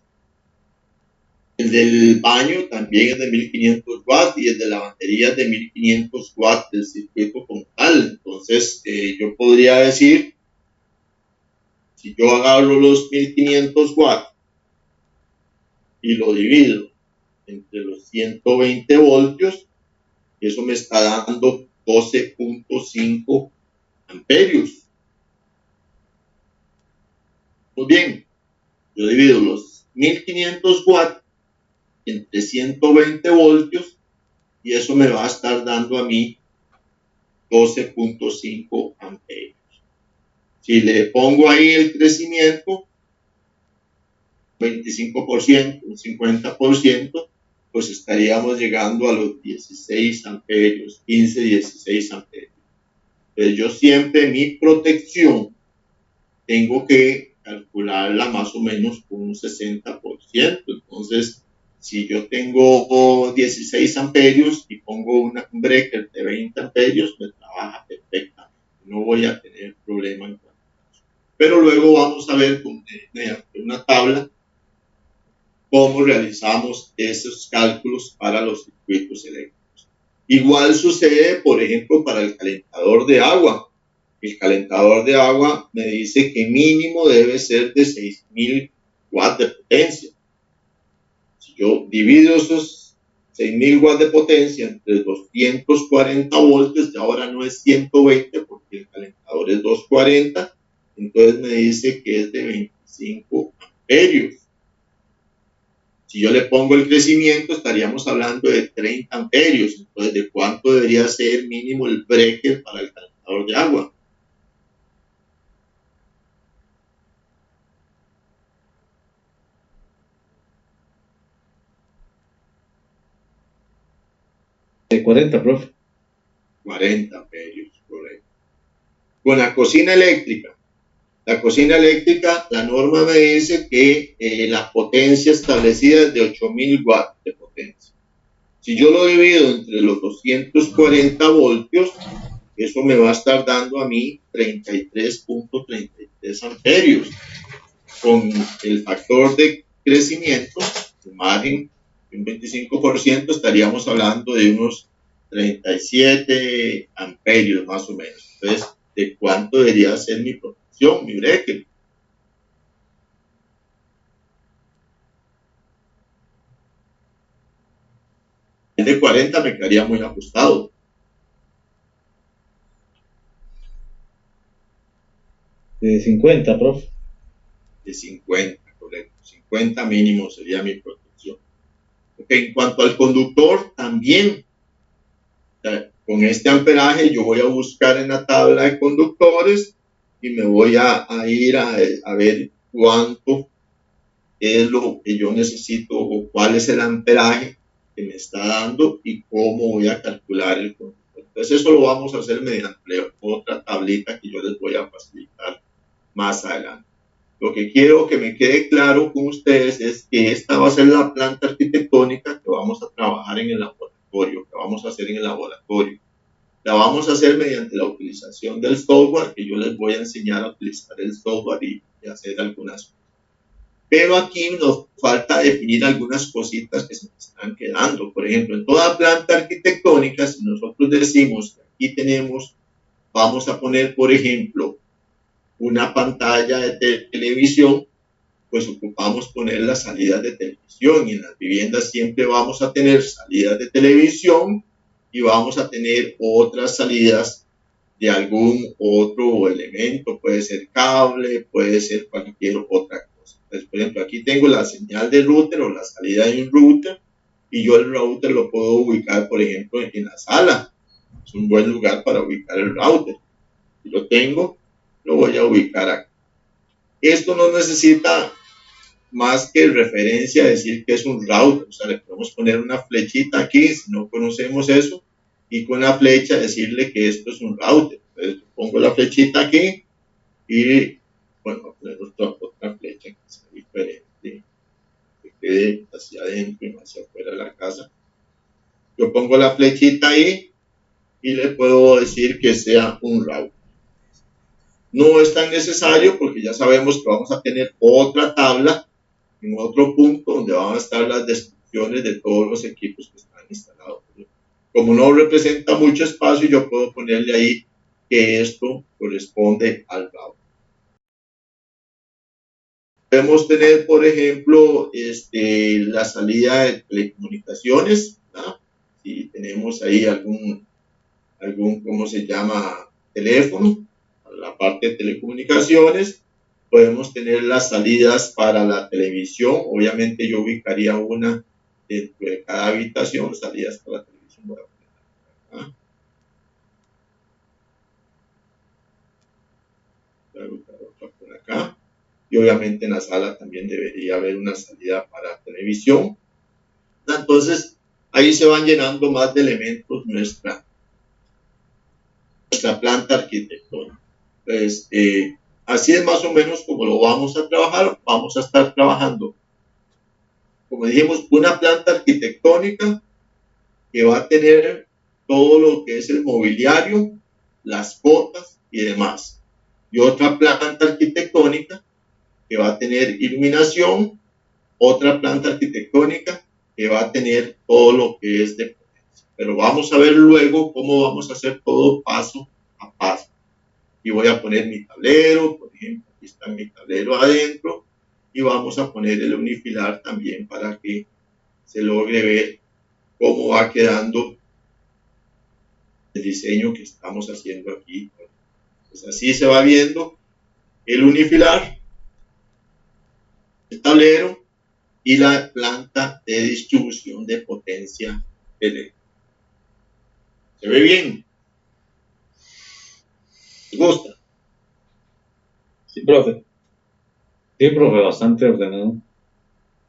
Speaker 1: del baño también es de 1500 watts y el de lavandería es de 1500 watts del circuito como tal. Entonces, yo podría decir, si yo agarro los 1500 watts y lo divido entre los 120 voltios, eso me está dando 12.5 amperios. Muy bien, yo divido los 1500 watts entre 120 voltios y eso me va a estar dando a mí 12.5 amperios. Si le pongo ahí el crecimiento, 25%, un 50%, pues estaríamos llegando a los 16 amperios, 15, 16 amperios. Entonces yo siempre mi protección tengo que calcularla más o menos con un 60%. Entonces, si yo tengo 16 amperios y pongo un breaker de 20 amperios, me trabaja perfectamente. No voy a tener problema en cuanto a eso. Pero luego vamos a ver con una tabla cómo realizamos esos cálculos para los circuitos eléctricos. Igual sucede, por ejemplo, para el calentador de agua. El calentador de agua me dice que mínimo debe ser de 6000 watts de potencia. Si yo divido esos 6000 watts de potencia entre 240 voltios, y ahora no es 120 porque el calentador es 240, entonces me dice que es de 25 amperios. Si yo le pongo el crecimiento, estaríamos hablando de 30 amperios. Entonces, ¿de cuánto debería ser mínimo el breaker para el calentador de agua?
Speaker 3: De 40, profe.
Speaker 1: 40 amperios, correcto. Con la cocina eléctrica, la norma me dice que la potencia establecida es de 8000 watts de potencia. Si yo lo divido entre los 240 voltios, eso me va a estar dando a mí 33.33 amperios. Con el factor de crecimiento, su margen de un 25%, estaríamos hablando de unos 37 amperios más o menos. Entonces, ¿de cuánto debería ser mi protección, mi breaker? El de 40 me quedaría muy ajustado.
Speaker 3: De 50, profe.
Speaker 1: De 50, correcto. 50 mínimo sería mi protección. Okay. En cuanto al conductor, también con este amperaje yo voy a buscar en la tabla de conductores y me voy a ir a ver cuánto es lo que yo necesito o cuál es el amperaje que me está dando y cómo voy a calcular el conductor. Entonces eso lo vamos a hacer mediante otra tablita que yo les voy a facilitar más adelante. Lo que quiero que me quede claro con ustedes es que esta va a ser la planta arquitectónica que vamos a trabajar en el laboratorio, que vamos a hacer en el laboratorio. La vamos a hacer mediante la utilización del software, que yo les voy a enseñar a utilizar el software y hacer algunas cosas. Pero aquí nos falta definir algunas cositas que se me están quedando. Por ejemplo, en toda planta arquitectónica, si nosotros decimos que aquí tenemos, vamos a poner, por ejemplo, una pantalla de televisión, pues ocupamos poner las salidas de televisión, y en las viviendas siempre vamos a tener salidas de televisión y vamos a tener otras salidas de algún otro elemento, puede ser cable, puede ser cualquier otra cosa. Entonces, por ejemplo, aquí tengo la señal de router o la salida de un router, y yo el router lo puedo ubicar, por ejemplo, en la sala. Es un buen lugar para ubicar el router. Si lo tengo, lo voy a ubicar aquí. Esto no necesita más que referencia a decir que es un router. O sea, le podemos poner una flechita aquí si no conocemos eso, y con la flecha decirle que esto es un router. Entonces pongo la flechita aquí y bueno, voy a poner otra flecha que sea diferente, que quede hacia adentro y no hacia afuera de la casa. Yo pongo la flechita ahí y le puedo decir que sea un router. No es tan necesario porque ya sabemos que vamos a tener otra tabla en otro punto donde van a estar las descripciones de todos los equipos que están instalados. Como no representa mucho espacio, yo puedo ponerle ahí que esto corresponde al router. Podemos tener, por ejemplo, la salida de telecomunicaciones, ¿no? Si tenemos ahí algún, ¿cómo se llama? Teléfono, la parte de telecomunicaciones. Podemos tener las salidas para la televisión. Obviamente yo ubicaría una dentro de cada habitación, salidas para la televisión. Voy a poner acá. Voy a ubicar otra por acá. Y obviamente en la sala también debería haber una salida para televisión. Entonces, ahí se van llenando más de elementos nuestra planta arquitectónica. Pues, así es más o menos como lo vamos a trabajar. Vamos a estar trabajando, como dijimos, una planta arquitectónica que va a tener todo lo que es el mobiliario, las cotas y demás. Y otra planta arquitectónica que va a tener iluminación, otra planta arquitectónica que va a tener todo lo que es de potencia. Pero vamos a ver luego cómo vamos a hacer todo paso a paso. Y voy a poner mi tablero, por ejemplo, aquí está mi tablero adentro, y vamos a poner el unifilar también para que se logre ver cómo va quedando el diseño que estamos haciendo aquí. Pues así se va viendo el unifilar, el tablero y la planta de distribución de potencia eléctrica. ¿Se ve bien? ¿Te gusta?
Speaker 4: Sí, profe.
Speaker 3: Sí, profe, bastante ordenado.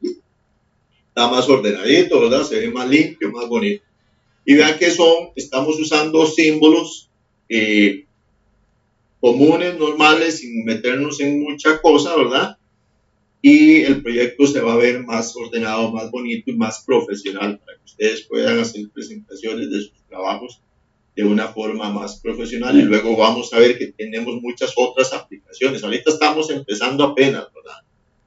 Speaker 1: Está más ordenadito, ¿verdad? Se ve más limpio, más bonito. Y vean que estamos usando símbolos comunes, normales, sin meternos en mucha cosa, ¿verdad? Y el proyecto se va a ver más ordenado, más bonito y más profesional para que ustedes puedan hacer presentaciones de sus trabajos de una forma más profesional. Y luego vamos a ver que tenemos muchas otras aplicaciones. Ahorita estamos empezando apenas, ¿verdad?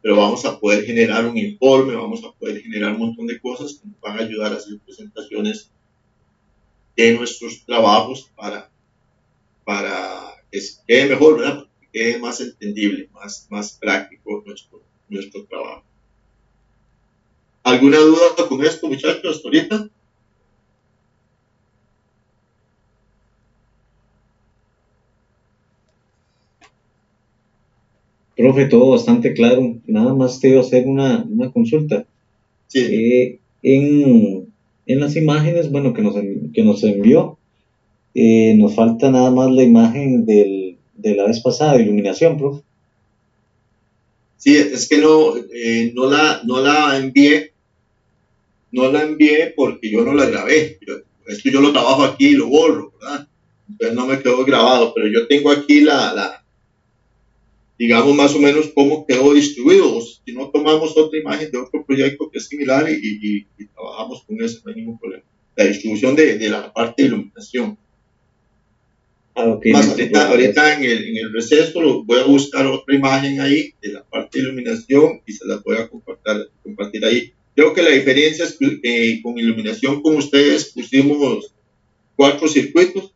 Speaker 1: pero vamos a poder generar un informe, vamos a poder generar un montón de cosas que nos van a ayudar a hacer presentaciones de nuestros trabajos para que quede mejor, ¿verdad? Que quede más entendible, más práctico nuestro trabajo. ¿Alguna duda con esto, muchachos, hasta ahorita?
Speaker 3: Profe, todo bastante claro. Nada más te iba a hacer una consulta.
Speaker 1: Sí.
Speaker 3: En las imágenes, bueno, que nos envió, nos falta nada más la imagen de la vez pasada, de iluminación, profe.
Speaker 1: Sí, es que no la envié, porque yo no la grabé. Esto yo lo trabajo aquí y lo borro, ¿verdad? Entonces no me quedó grabado, pero yo tengo aquí digamos más o menos cómo quedó distribuido. Si no tomamos otra imagen de otro proyecto que es similar y trabajamos con eso, no hay ningún problema. La distribución de la parte de iluminación.
Speaker 3: Okay,
Speaker 1: más ahorita en el receso voy a buscar otra imagen ahí de la parte de iluminación y se las voy a compartir ahí. Creo que la diferencia es que con iluminación con ustedes pusimos 4 circuitos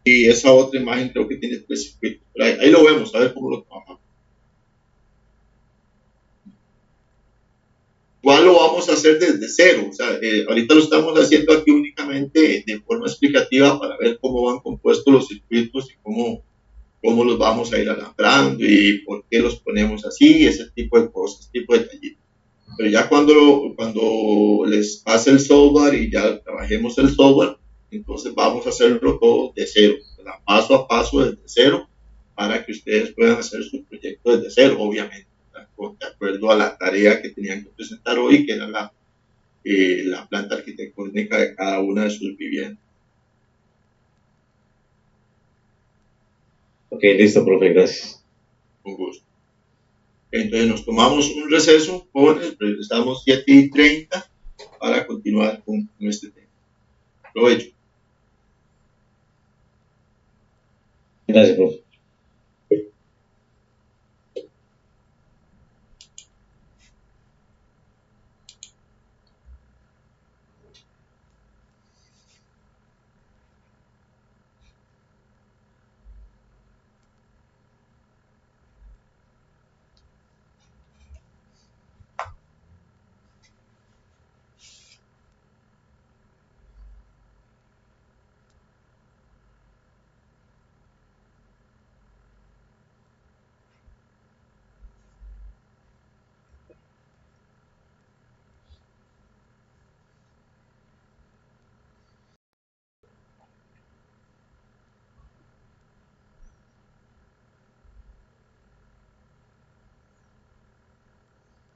Speaker 1: y esa otra imagen creo que tiene 3 circuitos. Pero ahí lo vemos, a ver cómo lo trabajamos. Igual lo vamos a hacer desde cero. O sea, ahorita lo estamos haciendo aquí únicamente de forma explicativa para ver cómo van compuestos los circuitos y cómo los vamos a ir alambrando y por qué los ponemos así, ese tipo de cosas, tipo de detallitos. Pero ya cuando les pase el software y ya trabajemos el software, entonces vamos a hacerlo todo de cero, paso a paso desde cero, para que ustedes puedan hacer su proyecto desde cero, obviamente, de acuerdo a la tarea que tenían que presentar hoy, que era la planta arquitectónica de cada una de sus viviendas.
Speaker 3: Ok, listo, profe, gracias.
Speaker 1: Con gusto. Entonces nos tomamos un receso, jóvenes, estamos 7:30 para continuar con este tema. Provecho.
Speaker 3: Gracias, profe.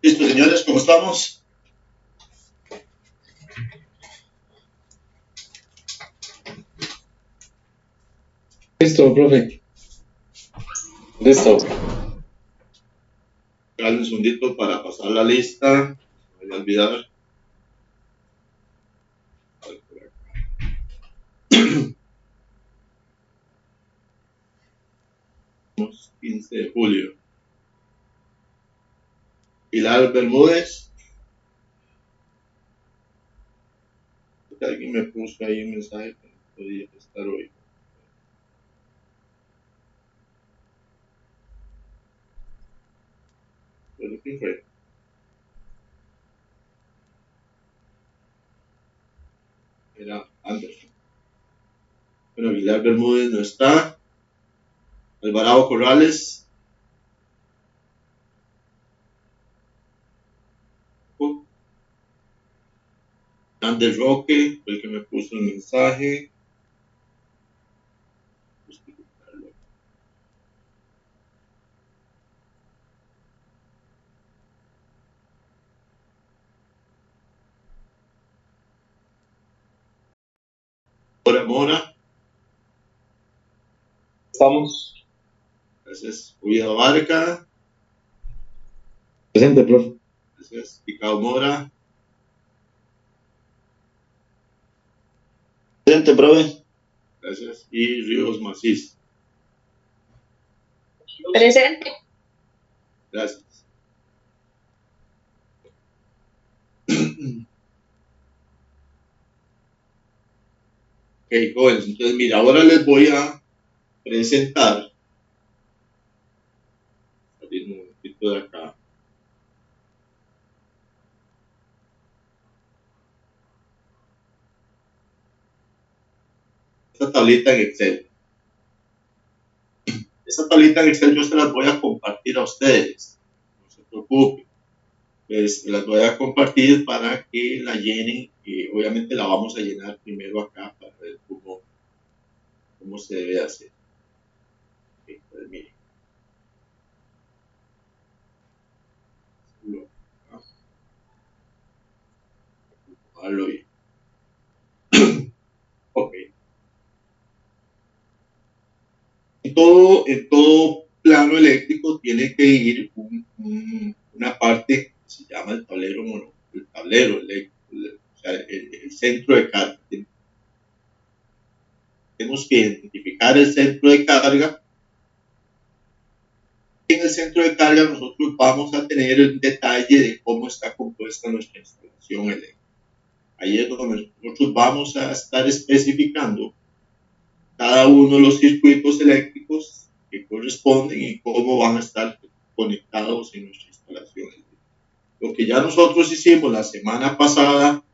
Speaker 1: Listo, señores, ¿cómo estamos?
Speaker 4: Listo, profe. Listo.
Speaker 1: Dale un segundito para pasar la lista. No me voy a olvidar. 15 de julio. Pilar Bermúdez. Alguien me puso ahí un mensaje que no podía estar hoy. ¿Pero quién fue? Era Anderson. Bueno, Pilar Bermúdez no está. Alvarado Corrales. Ander Roque, el que me puso el mensaje. Mora.
Speaker 4: Estamos.
Speaker 1: Gracias. Oviedo Barca.
Speaker 3: Presente, profe.
Speaker 1: Gracias. Picao Mora.
Speaker 5: Presente, profe.
Speaker 1: Gracias. Y Ríos Macís.
Speaker 2: Presente.
Speaker 1: Gracias. Ok, jóvenes, entonces mira, ahora les voy a presentar, salir un momentito de acá. Esta tablita en Excel. Esta tablita en Excel yo se las voy a compartir a ustedes, no se preocupen. Pues las voy a compartir para que la llenen y obviamente la vamos a llenar primero acá para ver cómo se debe hacer. Okay, pues miren. Acomodarlo bien. Ok. En todo plano eléctrico tiene que ir una parte que se llama el tablero eléctrico, o sea, el centro de carga. Tenemos que identificar el centro de carga. En el centro de carga nosotros vamos a tener el detalle de cómo está compuesta nuestra instalación eléctrica. Ahí es donde nosotros vamos a estar especificando cada uno de los circuitos eléctricos que corresponden y cómo van a estar conectados en nuestra instalación eléctrica. Lo que ya nosotros hicimos la semana pasada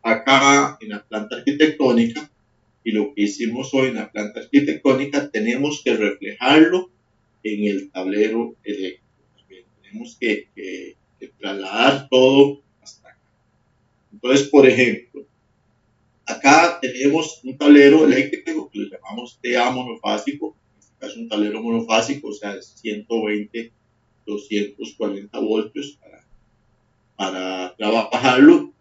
Speaker 1: acá en la planta arquitectónica y lo que hicimos hoy en la planta arquitectónica tenemos que reflejarlo en el tablero eléctrico. También tenemos que trasladar todo hasta acá. Entonces, por ejemplo, acá tenemos un tablero eléctrico que lo llamamos TA monofásico. En este caso, un tablero monofásico, o sea, es 120, 240 voltios para trabajarlo.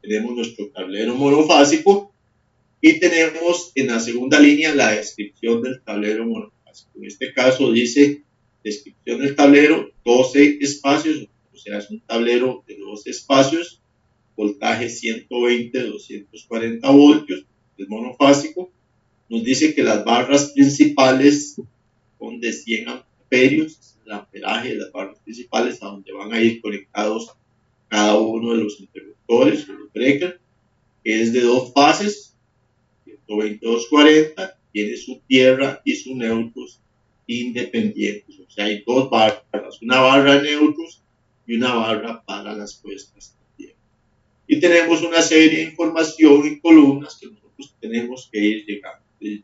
Speaker 1: Tenemos nuestro tablero monofásico y tenemos en la segunda línea la descripción del tablero monofásico. En este caso dice descripción del tablero, 12 espacios, o sea, es un tablero de 12 espacios, voltaje 120, 240 voltios, es monofásico. Nos dice que las barras principales son de 100 amperios, el amperaje de las barras principales a donde van a ir conectados cada uno de los interruptores o los breakers, que es de dos fases, 120, 240, tiene su tierra y sus neutros independientes. O sea, hay dos barras, una barra de neutros y una barra para las puestas de tierra. Y tenemos una serie de información y columnas que nosotros tenemos que ir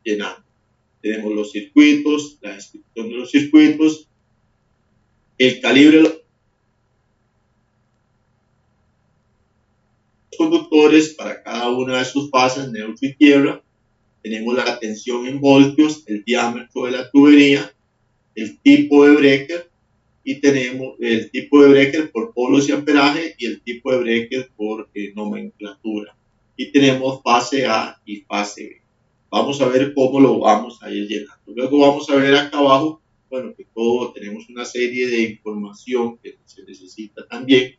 Speaker 1: llenando. Tenemos los circuitos, la descripción de los circuitos, el calibre de los conductores para cada una de sus fases, neutro y tierra. Tenemos la tensión en voltios, el diámetro de la tubería, el tipo de breaker y tenemos el tipo de breaker por polos y amperaje y el tipo de breaker por nomenclatura. Y tenemos fase A y fase B. Vamos a ver cómo lo vamos a ir llenando. Luego vamos a ver acá abajo, bueno, que todo tenemos una serie de información que se necesita también,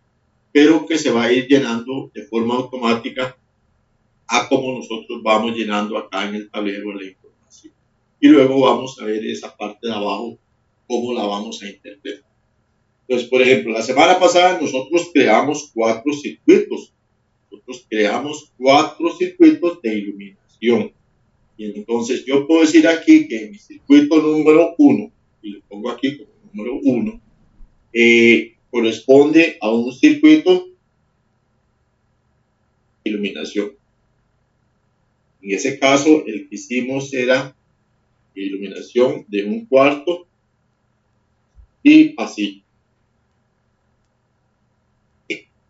Speaker 1: pero que se va a ir llenando de forma automática a como nosotros vamos llenando acá en el tablero la información. Y luego vamos a ver esa parte de abajo, cómo la vamos a interpretar. Entonces, por ejemplo, la semana pasada nosotros creamos 4 circuitos. Nosotros creamos 4 circuitos de iluminación. Y entonces yo puedo decir aquí que mi circuito número 1, y lo pongo aquí como número 1, corresponde a un circuito de iluminación. En ese caso, el que hicimos era iluminación de un cuarto y pasillo.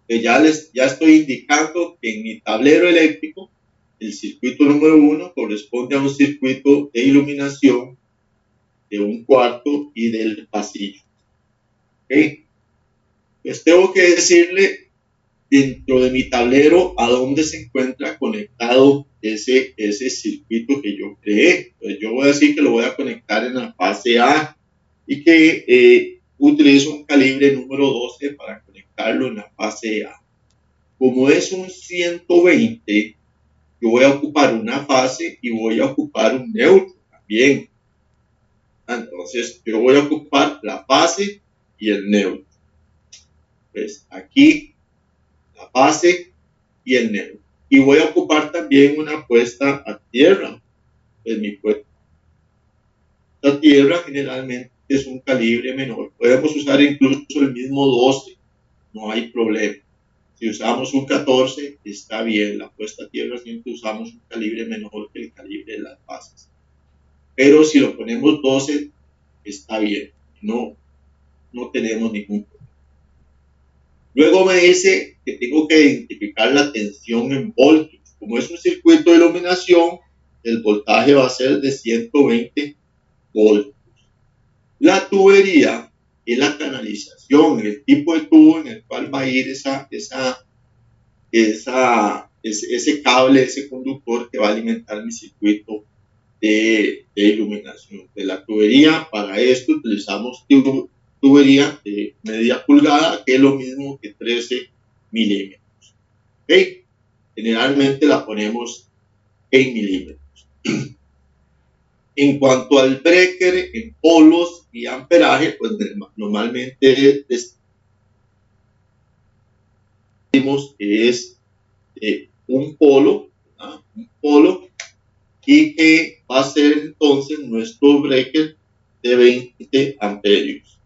Speaker 1: Ya estoy indicando que en mi tablero eléctrico, el circuito número 1 corresponde a un circuito de iluminación de un cuarto y del pasillo. ¿Okay? Pues tengo que decirle dentro de mi tablero a dónde se encuentra conectado ese circuito que yo creé. Entonces yo voy a decir que lo voy a conectar en la fase A y que utilizo un calibre número 12 para conectarlo en la fase A. Como es un 120, yo voy a ocupar una fase y voy a ocupar un neutro también. Entonces yo voy a ocupar la fase y el neutro. Pues aquí la fase y el neutro. Y voy a ocupar también una puesta a tierra. Pues mi puesta a tierra generalmente es un calibre menor. Podemos usar incluso el mismo 12, no hay problema. Si usamos un 14, está bien. La puesta a tierra siempre usamos un calibre menor que el calibre de las bases. Pero si lo ponemos 12, está bien. No tenemos ningún problema. Luego me dice que tengo que identificar la tensión en voltios. Como es un circuito de iluminación, el voltaje va a ser de 120 voltios. La tubería y la canalización, el tipo de tubo en el cual va a ir ese cable, ese conductor que va a alimentar mi circuito de iluminación. De la tubería, para esto utilizamos tubería de media pulgada, que es lo mismo que 13 milímetros. ¿Okay? Generalmente la ponemos en milímetros. En cuanto al breaker en polos y amperaje, pues normalmente decimos que es un polo, y que va a ser entonces nuestro breaker de 20 amperios.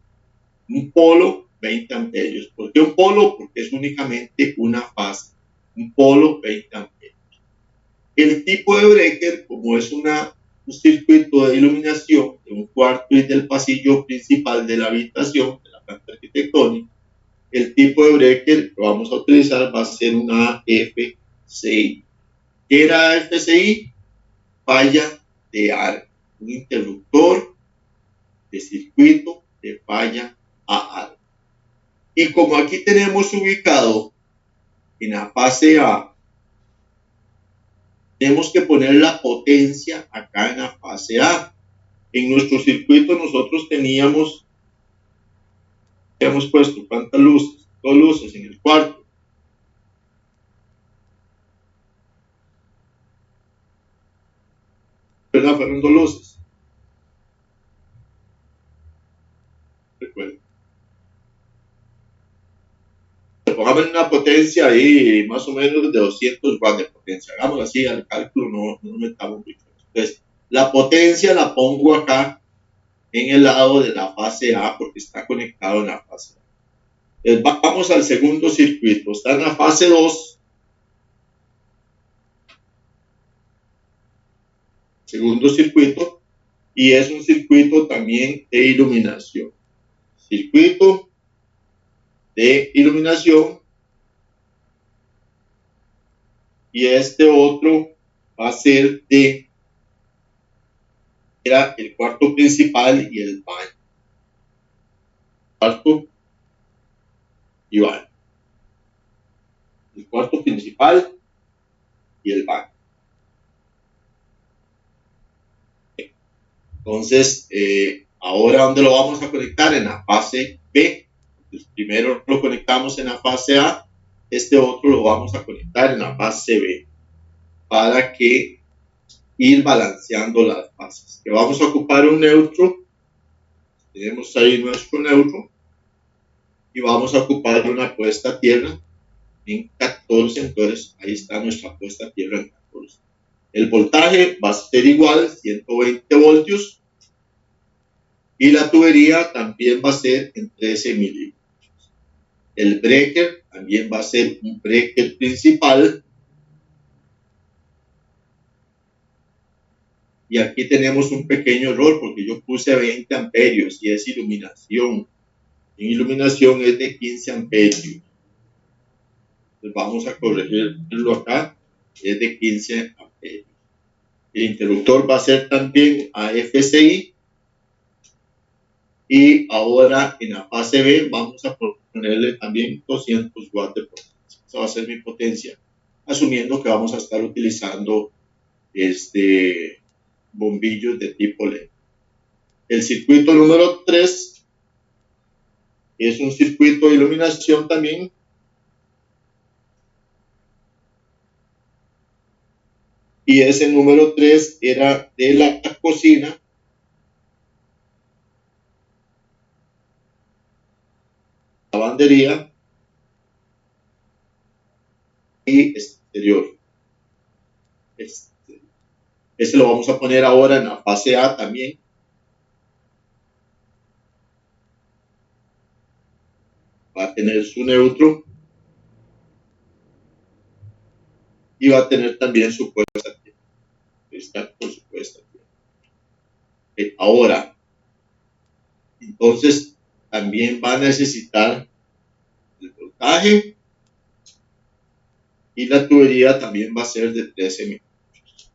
Speaker 1: Un polo, 20 amperios. ¿Por qué un polo? Porque es únicamente una fase. Un polo, 20 amperios. El tipo de breaker, como es un circuito de iluminación de un cuarto y del pasillo principal de la habitación, de la planta arquitectónica, el tipo de breaker que vamos a utilizar va a ser una FCI. ¿Qué era FCI? Falla de arco, un interruptor de circuito de falla a arco. Y como aquí tenemos ubicado en la fase A, tenemos que poner la potencia acá en la fase A. En nuestro circuito nosotros habíamos puesto ¿cuántas luces? 2 luces en el cuarto. ¿Verdad? Fueron 2 luces. Recuerden. Pongamos una potencia ahí más o menos de 200 watts de potencia. Hagamos así al cálculo, no metamos mucho. Entonces, la potencia la pongo acá en el lado de la fase A porque está conectado en la fase A. Entonces, vamos al segundo circuito. Está en la fase 2. Segundo circuito. Y es un circuito también de iluminación. Circuito de iluminación. Y este otro va a ser era el cuarto principal y el baño. Cuarto y baño. El cuarto principal y el baño. Entonces, ahora, ¿dónde lo vamos a conectar? En la fase B. Entonces, primero lo conectamos en la fase A. Este otro lo vamos a conectar en la fase B. Para que ir balanceando las fases. Que vamos a ocupar un neutro. Tenemos ahí nuestro neutro. Y vamos a ocupar una puesta a tierra en 14. Entonces, ahí está nuestra puesta a tierra en 14. El voltaje va a ser igual, 120 voltios. Y la tubería también va a ser en 13 milímetros. El breaker también va a ser un breaker principal. Y aquí tenemos un pequeño error porque yo puse 20 amperios y es iluminación. En iluminación es de 15 amperios. Entonces vamos a corregirlo acá. Es de 15 amperios. El interruptor va a ser también AFCI. Y ahora en la fase B vamos a ponerle también 200 watts de potencia. Esa va a ser mi potencia, asumiendo que vamos a estar utilizando bombillos de tipo LED. El circuito número 3 es un circuito de iluminación también. Y ese número 3 era de la cocina. lavandería y exterior. Este lo vamos a poner ahora en la fase A también. Va a tener su neutro y va a tener también su puesta a tierra. Está por su puesta a tierra. Ahora, entonces también va a necesitar el voltaje y la tubería también va a ser de 13 milímetros.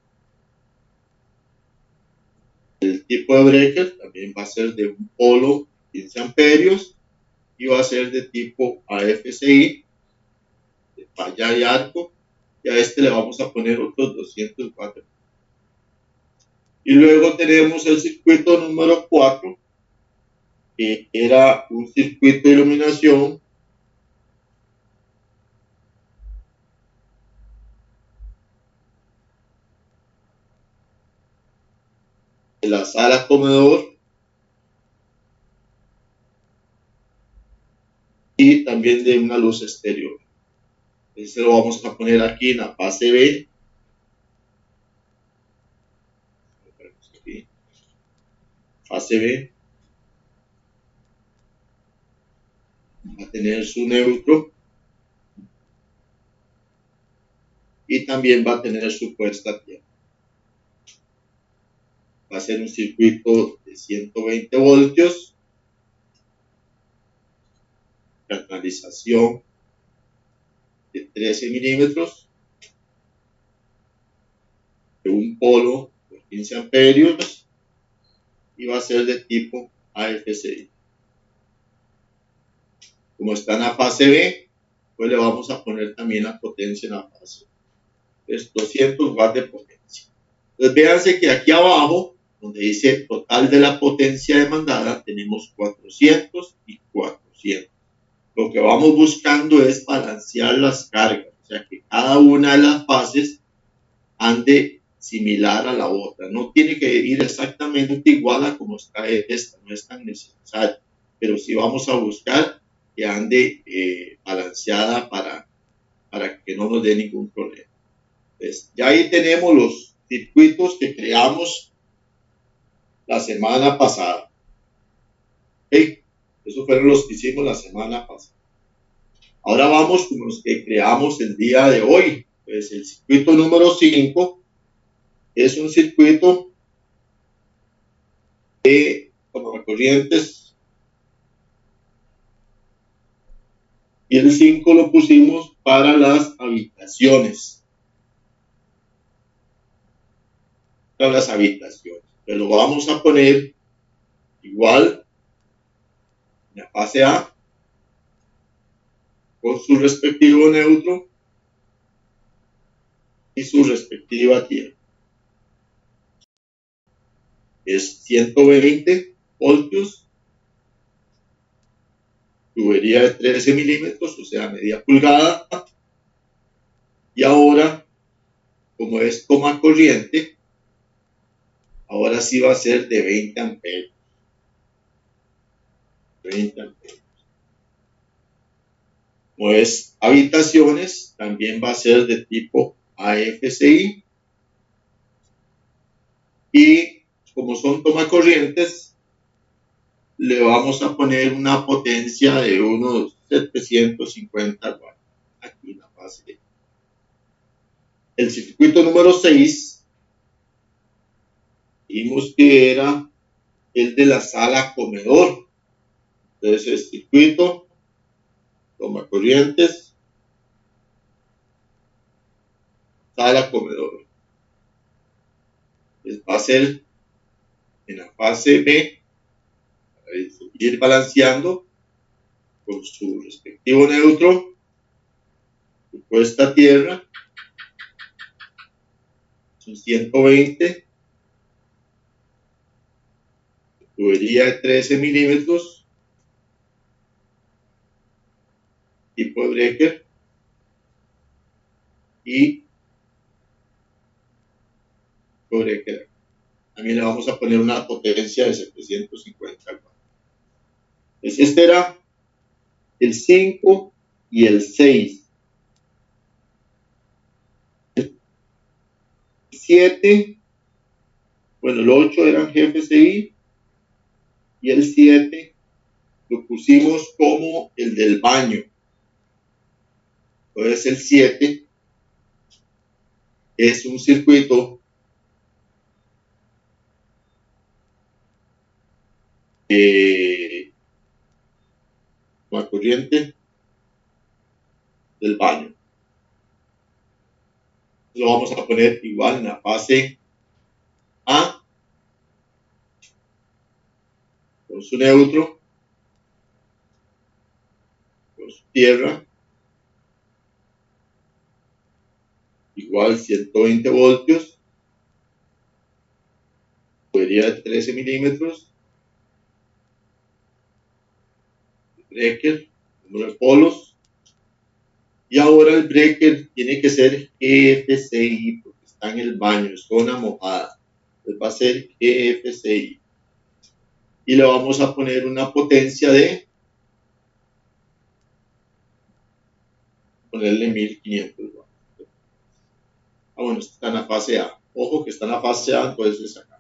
Speaker 1: El tipo de breaker también va a ser de un polo 15 amperios y va a ser de tipo AFCI, de falla y arco, y a este le vamos a poner otros 204. Y luego tenemos el circuito número 4, que era un circuito de iluminación de la sala comedor y también de una luz exterior. Este lo vamos a poner aquí en la fase B. Fase B va a tener su neutro y también va a tener su puesta a tierra. Va a ser un circuito de 120 voltios, canalización de 13 milímetros, de un polo por 15 amperios y va a ser de tipo AFCI. Como está en la fase B, pues le vamos a poner también la potencia en la fase. Es 200 watts de potencia. Entonces véanse que aquí abajo, donde dice total de la potencia demandada, tenemos 400 y 400. Lo que vamos buscando es balancear las cargas, o sea que cada una de las fases ande similar a la otra. No tiene que ir exactamente igual a como está esta, no es tan necesario, pero sí vamos a buscar que ande balanceada para que no nos dé ningún problema. Entonces, ya ahí tenemos los circuitos que creamos la semana pasada. ¿Okay? Esos fueron los que hicimos la semana pasada. Ahora vamos con los que creamos el día de hoy. Pues el circuito número 5 es un circuito de tomacorrientes y el 5 lo pusimos para las habitaciones. Para las habitaciones. Pero lo vamos a poner igual en la fase A con su respectivo neutro y su respectiva tierra. Es 120 voltios, tubería de 13 milímetros, o sea, media pulgada. Y ahora, como es toma corriente, ahora sí va a ser de 20 amperios. 20 amperios. Como es habitaciones, también va a ser de tipo AFCI. Y como son tomacorrientes, le vamos a poner una potencia de unos 750 watts aquí en la fase. El circuito número 6, vimos que era el de la sala comedor. Entonces el circuito tomacorrientes, sala comedor. Entonces va a ser en la fase B, para ir balanceando con su respectivo neutro, su puesta a tierra, son 120, tubería de 13 milímetros, tipo de breaker y breaker. También le vamos a poner una potencia de 750 watts. Este era el 5 y el 6. El 7, bueno, el 8 eran GFCI y el 7 lo pusimos como el del baño. Entonces el 7 es un circuito con la corriente del baño. Lo vamos a poner igual en la fase A con su neutro, con su tierra, igual 120 voltios, tubería de 13 milímetros, breaker, número de polos, y ahora el breaker tiene que ser GFCI porque está en el baño, es zona mojada, entonces va a ser GFCI y le vamos a poner una potencia de ponerle 1500 watts. Bueno, está en la fase A, ojo que está en la fase A, entonces es acá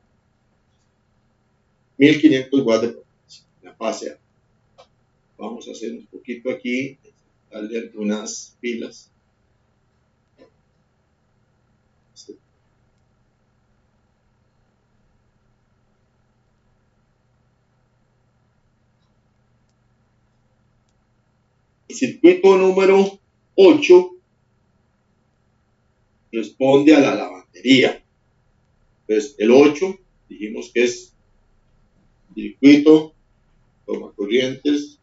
Speaker 1: 1500 watts de potencia en la fase A. Vamos a hacer un poquito aquí, darle algunas pilas. El circuito número 8 responde a la lavandería. Entonces, el 8 dijimos que es circuito, toma corrientes,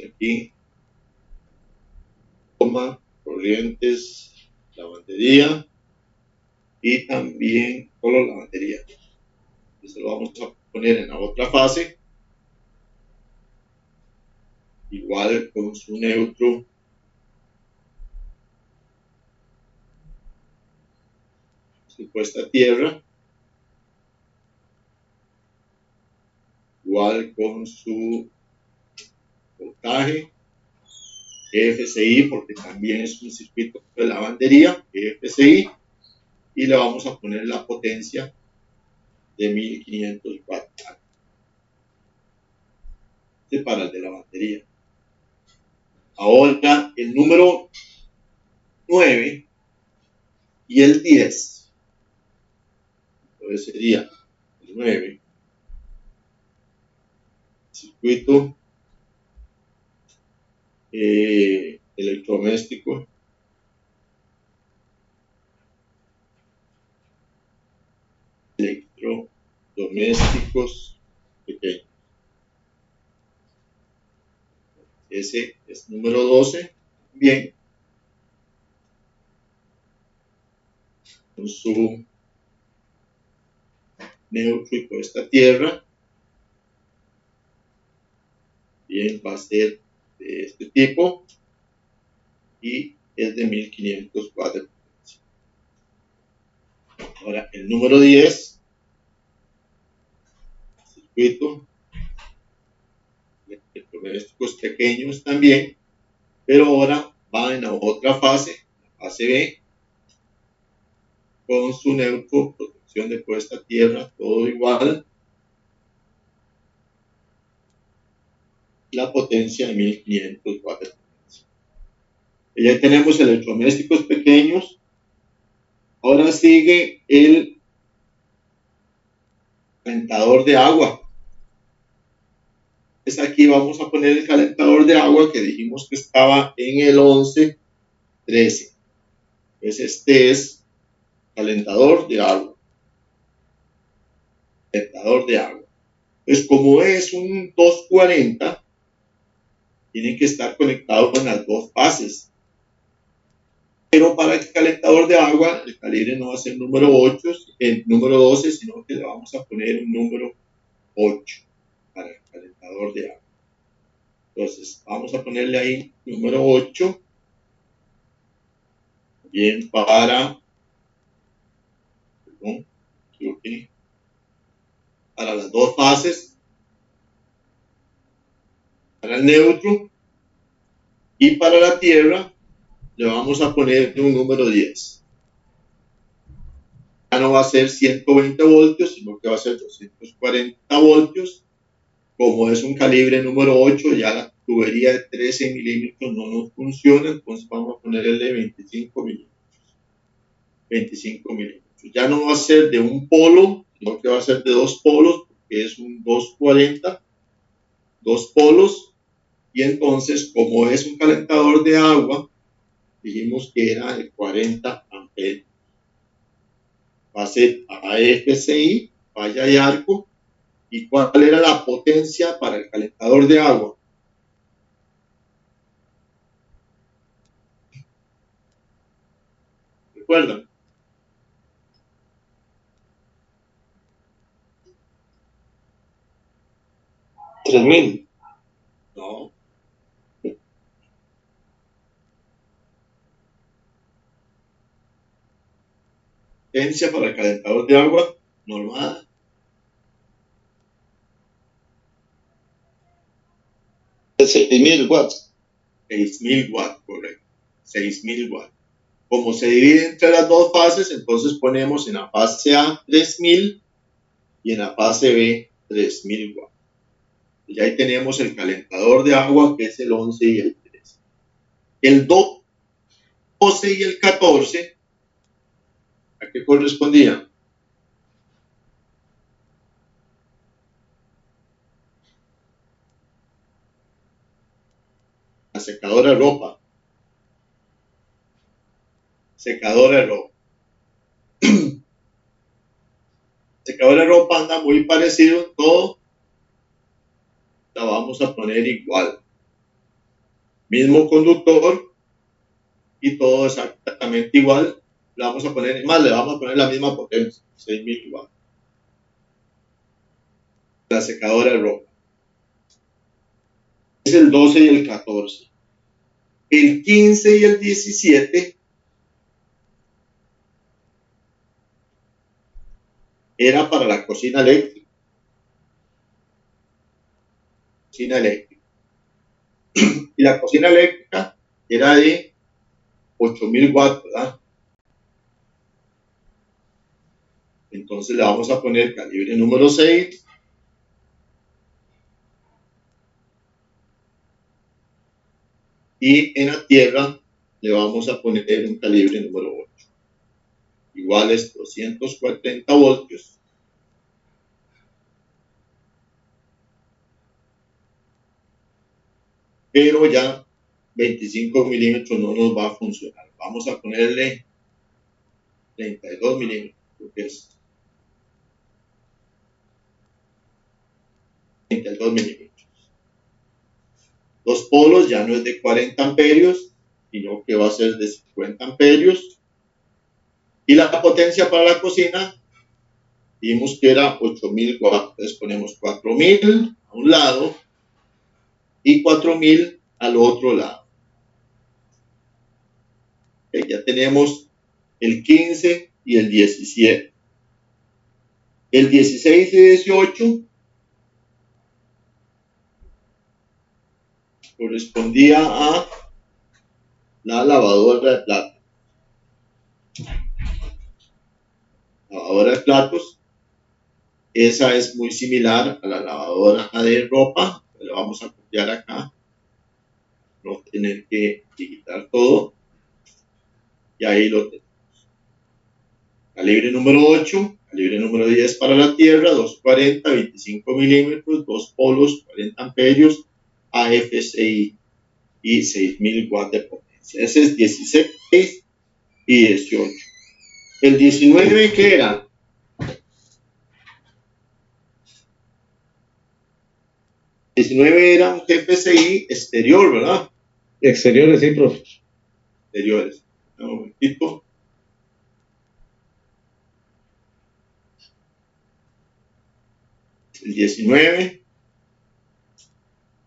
Speaker 1: aquí, toma corrientes, lavandería y también solo lavandería. Eso lo vamos a poner en la otra fase, igual con su neutro, su puesta a tierra, igual con su voltaje, GFCI, porque también es un circuito de lavandería, GFCI, y le vamos a poner la potencia de 1500 watts para el de lavandería. Ahora el número 9 y el 10. Entonces sería el 9, circuito electrodoméstico, electrodomésticos pequeños. Ese es número 12. Bien, con su neutro y puesta a tierra. Bien, va a ser de este tipo y es de 1500 watts de potencia. Ahora el número 10, circuito electrodomésticos pequeños también, pero ahora va en la otra fase, la fase B, con su neutro, protección de puesta a tierra, todo igual, la potencia de 1500 watts de potencia. Y ya tenemos electrodomésticos pequeños. Ahora sigue el calentador de agua. Pues aquí vamos a poner el calentador de agua que dijimos que estaba en el 1113. Pues este es calentador de agua. Calentador de agua. Pues como es un 240, tiene que estar conectado con las dos fases. Pero para el calentador de agua, el calibre no va a ser número 8, el número 12, sino que le vamos a poner un número 8 para el calentador de agua. Entonces, vamos a ponerle ahí número 8. Bien, para, perdón, equivoqué. para las dos fases, para el neutro, y para la tierra le vamos a poner un número 10. Ya no va a ser 120 voltios, sino que va a ser 240 voltios. Como es un calibre número 8, ya la tubería de 13 milímetros no nos funciona, entonces vamos a ponerle 25 milímetros. 25 milímetros. Ya no va a ser de un polo, sino que va a ser de dos polos, porque es un 240, dos polos, y entonces, como es un calentador de agua, dijimos que era de 40 amperios. Va a ser AFCI, falla y arco. ¿Y cuál era la potencia para el calentador de agua? ¿Recuerdan?
Speaker 5: $3,000.
Speaker 1: No. Potencia para el calentador de agua normal.
Speaker 5: 6,000 watts.
Speaker 1: 6.000 watts, correcto. 6.000 watts. Como se divide entre las dos fases, entonces ponemos en la fase A 3.000 y en la fase B 3.000 watts. Y ahí tenemos el calentador de agua, que es el 11 y el 13. El 12 y el 14, ¿a qué correspondían? La secadora de ropa. Secadora de ropa. Secadora de ropa anda muy parecido en todo. La vamos a poner igual. Mismo conductor y todo exactamente igual. Le vamos a poner, más le vamos a poner la misma potencia, 6.000 watts. La secadora de ropa. Es el 12 y el 14. El 15 y el 17 era para la cocina eléctrica. Cocina eléctrica. Y la cocina eléctrica era de 8.000 watts, ¿verdad? Entonces le vamos a poner calibre número 6. Y en la tierra le vamos a poner un calibre número 8. Igual es 240 voltios. Pero ya 25 milímetros no nos va a funcionar. Vamos a ponerle 32 milímetros, porque es 32 milímetros. Los polos ya no es de 40 amperios, sino que va a ser de 50 amperios. Y la potencia para la cocina, vimos que era 8.000 watts. Entonces ponemos 4.000 a un lado y 4.000 al otro lado. Ya tenemos el 15 y el 17. El 16 y 18 correspondía a la lavadora de platos. Lavadora de platos, esa es muy similar a la lavadora de ropa. Le vamos a copiar acá, no tener que quitar todo. Y ahí lo tenemos. Calibre número 8, calibre número 10 para la tierra, 240, 25 milímetros, dos polos, 40 amperios, AFCI y 6.000 watts de potencia. Ese es 16 y 18. El 19, ¿qué era? El 19 era un GFCI exterior, ¿verdad?
Speaker 3: Exteriores, sí, profe.
Speaker 1: Exteriores. Un momentito. El 19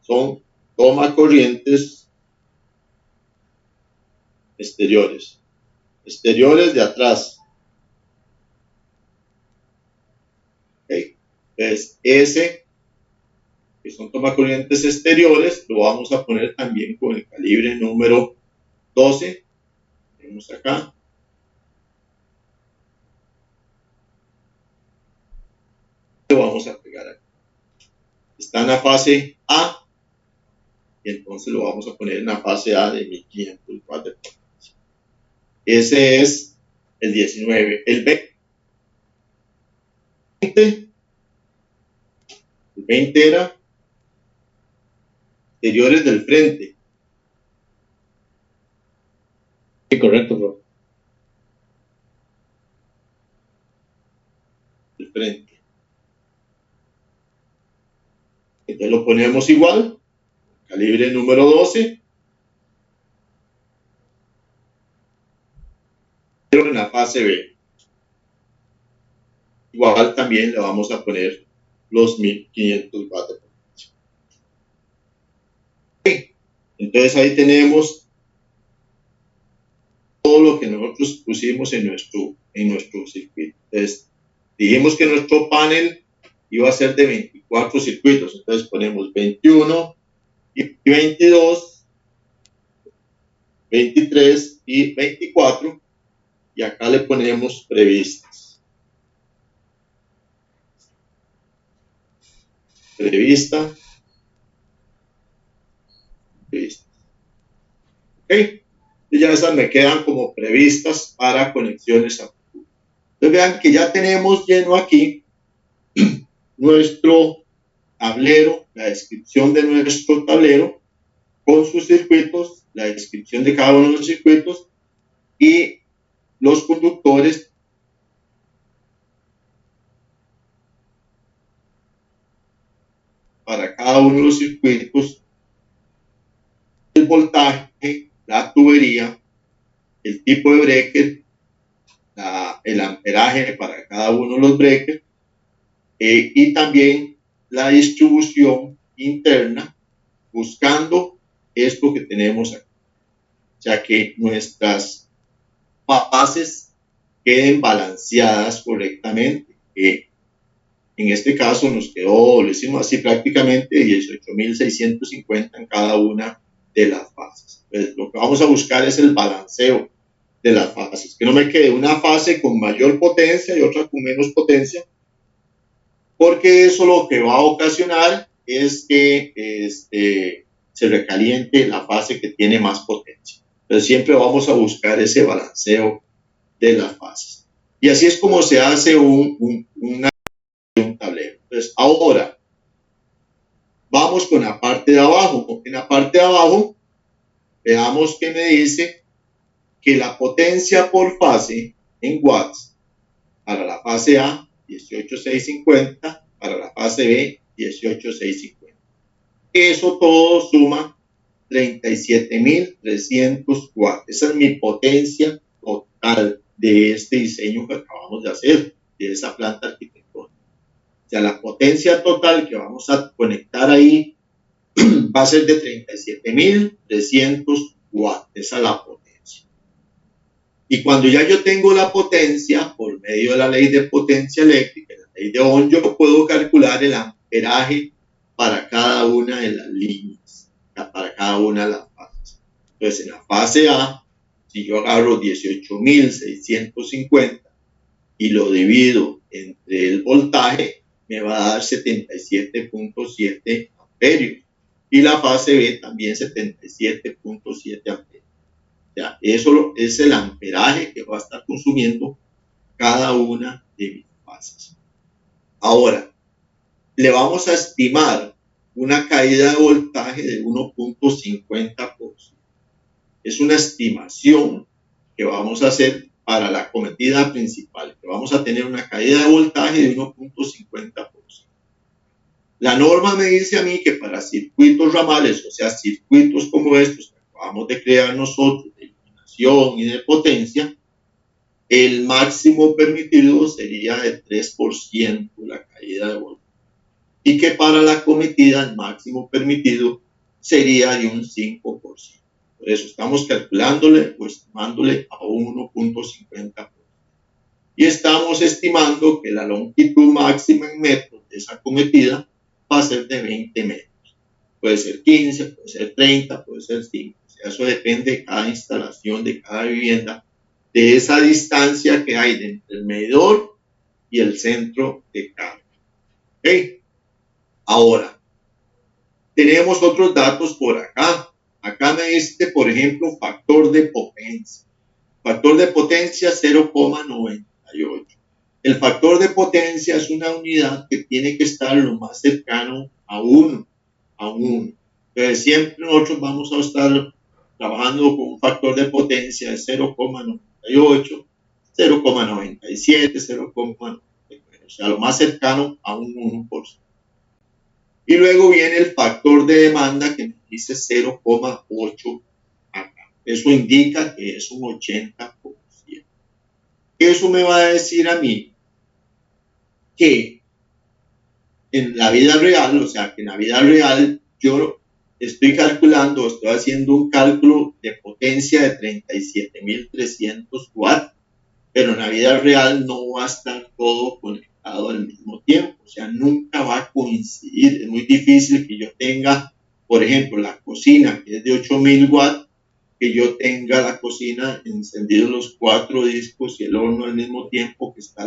Speaker 1: son toma corrientes exteriores. Exteriores de atrás. Okay. Entonces, ese, que son tomacorrientes exteriores, lo vamos a poner también con el calibre número 12. Tenemos acá. Lo vamos a pegar aquí. Está en la fase A, y entonces lo vamos a poner en la fase A de 1500 watts de potencia. Ese es el 19. El 20 era exteriores del frente.
Speaker 3: Sí, correcto, bro.
Speaker 1: Del frente. Entonces lo ponemos igual, calibre número 12. Pero en la fase B. Igual también le vamos a poner los 1500 watts de potencia. Okay. Entonces ahí tenemos todo lo que nosotros pusimos en nuestro circuito. Entonces dijimos que nuestro panel iba a ser de 24 circuitos. Entonces ponemos 21 y 22, 23 y 24. Y acá le ponemos previstas. Prevista. Ok. Y ya esas me quedan como previstas para conexiones a futuro. Entonces vean que ya tenemos lleno aquí nuestro tablero, la descripción de nuestro tablero con sus circuitos, la descripción de cada uno de los circuitos y los conductores para cada uno de los circuitos, el voltaje, la tubería, el tipo de breaker, el amperaje para cada uno de los breakers y también la distribución interna buscando esto que tenemos aquí. O sea que nuestras fases queden balanceadas correctamente. En este caso nos quedó, lo hicimos así prácticamente 18.650 en cada una de las fases. Entonces, lo que vamos a buscar es el balanceo de las fases, que no me quede una fase con mayor potencia y otra con menos potencia, porque eso lo que va a ocasionar es que se recaliente la fase que tiene más potencia. Entonces siempre vamos a buscar ese balanceo de las fases. Y así es como se hace un tablero. Entonces ahora vamos con la parte de abajo. En la parte de abajo veamos que me dice que la potencia por fase en watts para la fase A 18.650, para la fase B 18.650. Eso todo suma 37.300 watts. Esa es mi potencia total de este diseño que acabamos de hacer, de esa planta arquitectónica. O sea, la potencia total que vamos a conectar ahí va a ser de 37.300 watts. Esa es la potencia. Y cuando ya yo tengo la potencia, por medio de la ley de potencia eléctrica, la ley de Ohm, yo puedo calcular el amperaje para cada una de las líneas, para cada una de las fases. Entonces, en la fase A, si yo agarro 18.650 y lo divido entre el voltaje, me va a dar 77.7 amperios. Y la fase B también 77.7 amperios. Ya, eso es el amperaje que va a estar consumiendo cada una de mis fases. Ahora, le vamos a estimar una caída de voltaje de 1.50%. Es una estimación que vamos a hacer para la cometida principal, que vamos a tener una caída de voltaje de 1.50%. La norma me dice a mí que para circuitos ramales, o sea, circuitos como estos que acabamos de crear nosotros, de iluminación y de potencia, el máximo permitido sería de 3% la caída de voltaje. Y que para la cometida el máximo permitido sería de un 5%. Por eso estamos calculándole o estimándole a 1.50%. y estamos estimando que la longitud máxima en metros de esa acometida va a ser de 20 metros. Puede ser 15, puede ser 30, puede ser 5. O sea, eso depende de cada instalación, de cada vivienda, de esa distancia que hay entre el medidor y el centro de carga. ¿Okay? Ahora, tenemos otros datos por acá. Acá me dice, por ejemplo, factor de potencia. Factor de potencia 0,98. El factor de potencia es una unidad que tiene que estar lo más cercano a 1. Entonces, siempre nosotros vamos a estar trabajando con un factor de potencia de 0,98, 0,97, 0,99. O sea, lo más cercano a un 1%. Y luego viene el factor de demanda que me dice 0,8 acá. Eso indica que es un 80%. Eso me va a decir a mí que en la vida real, o sea, que en la vida real yo estoy calculando, estoy haciendo un cálculo de potencia de 37.300 watts, pero en la vida real no va a estar todo conectado al mismo tiempo, o sea, nunca va a coincidir. Es muy difícil que yo tenga, por ejemplo, la cocina que es de 8.000 watts, que yo tenga la cocina encendidos los 4 discos y el horno al mismo tiempo, que está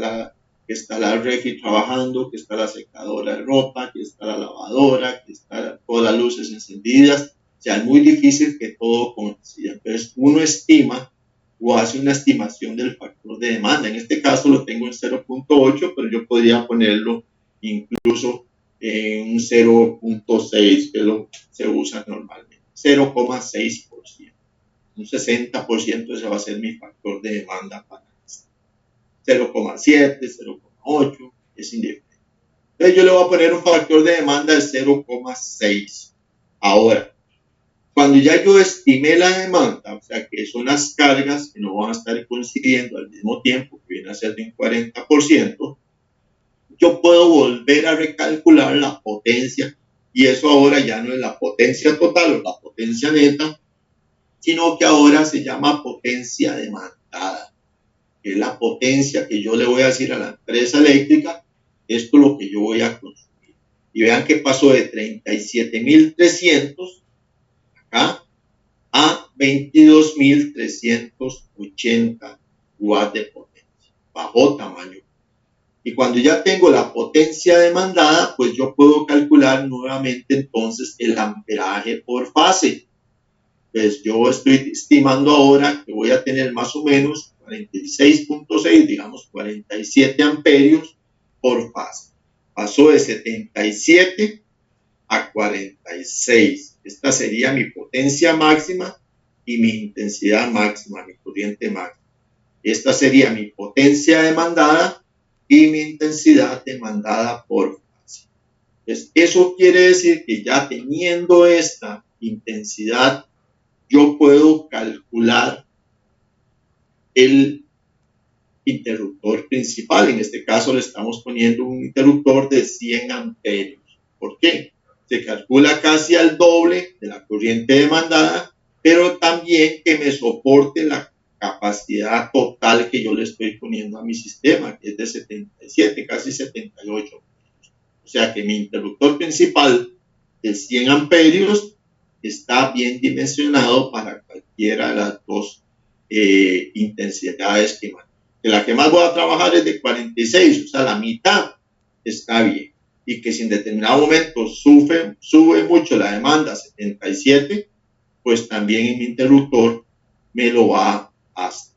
Speaker 1: la refri trabajando, que está la secadora de ropa, que está la lavadora, que están todas las luces encendidas. O sea, es muy difícil que todo coincida. Entonces, uno estima o hace una estimación del factor de demanda. En este caso lo tengo en 0.8, pero yo podría ponerlo incluso en un 0.6, que es lo que se usa normalmente. 0,6%. Un 60% ese va a ser mi factor de demanda para esto. 0,7, 0,8, es indiferente. Entonces yo le voy a poner un factor de demanda de 0,6. Ahora, cuando ya yo estimé la demanda, o sea que son las cargas que no van a estar coincidiendo al mismo tiempo, que viene a ser de un 40%, yo puedo volver a recalcular la potencia, y eso ahora ya no es la potencia total o la potencia neta, sino que ahora se llama potencia demandada, que es la potencia que yo le voy a decir a la empresa eléctrica, esto es lo que yo voy a consumir. Y vean que pasó de 37.300 acá a 22.380 watts de potencia. Bajó tamaño. Y cuando ya tengo la potencia demandada, pues yo puedo calcular nuevamente entonces el amperaje por fase. Pues yo estoy estimando ahora que voy a tener más o menos 46.6, digamos 47 amperios por fase. Pasó de 77 a 46. Esta sería mi potencia máxima y mi intensidad máxima, mi corriente máxima. Esta sería mi potencia demandada y mi intensidad demandada por fase. Entonces, eso quiere decir que ya teniendo esta intensidad, yo puedo calcular el interruptor principal. En este caso le estamos poniendo un interruptor de 100 amperios. ¿Por qué? Se calcula casi al doble de la corriente demandada, pero también que me soporte la capacidad total que yo le estoy poniendo a mi sistema, que es de 77, casi 78. O sea que mi interruptor principal de 100 amperios está bien dimensionado para cualquiera de las dos intensidades que manejo. Que la que más voy a trabajar es de 46, o sea, la mitad está bien. Y que si en determinado momento sube mucho la demanda a 77, pues también en mi interruptor me lo va a hacer.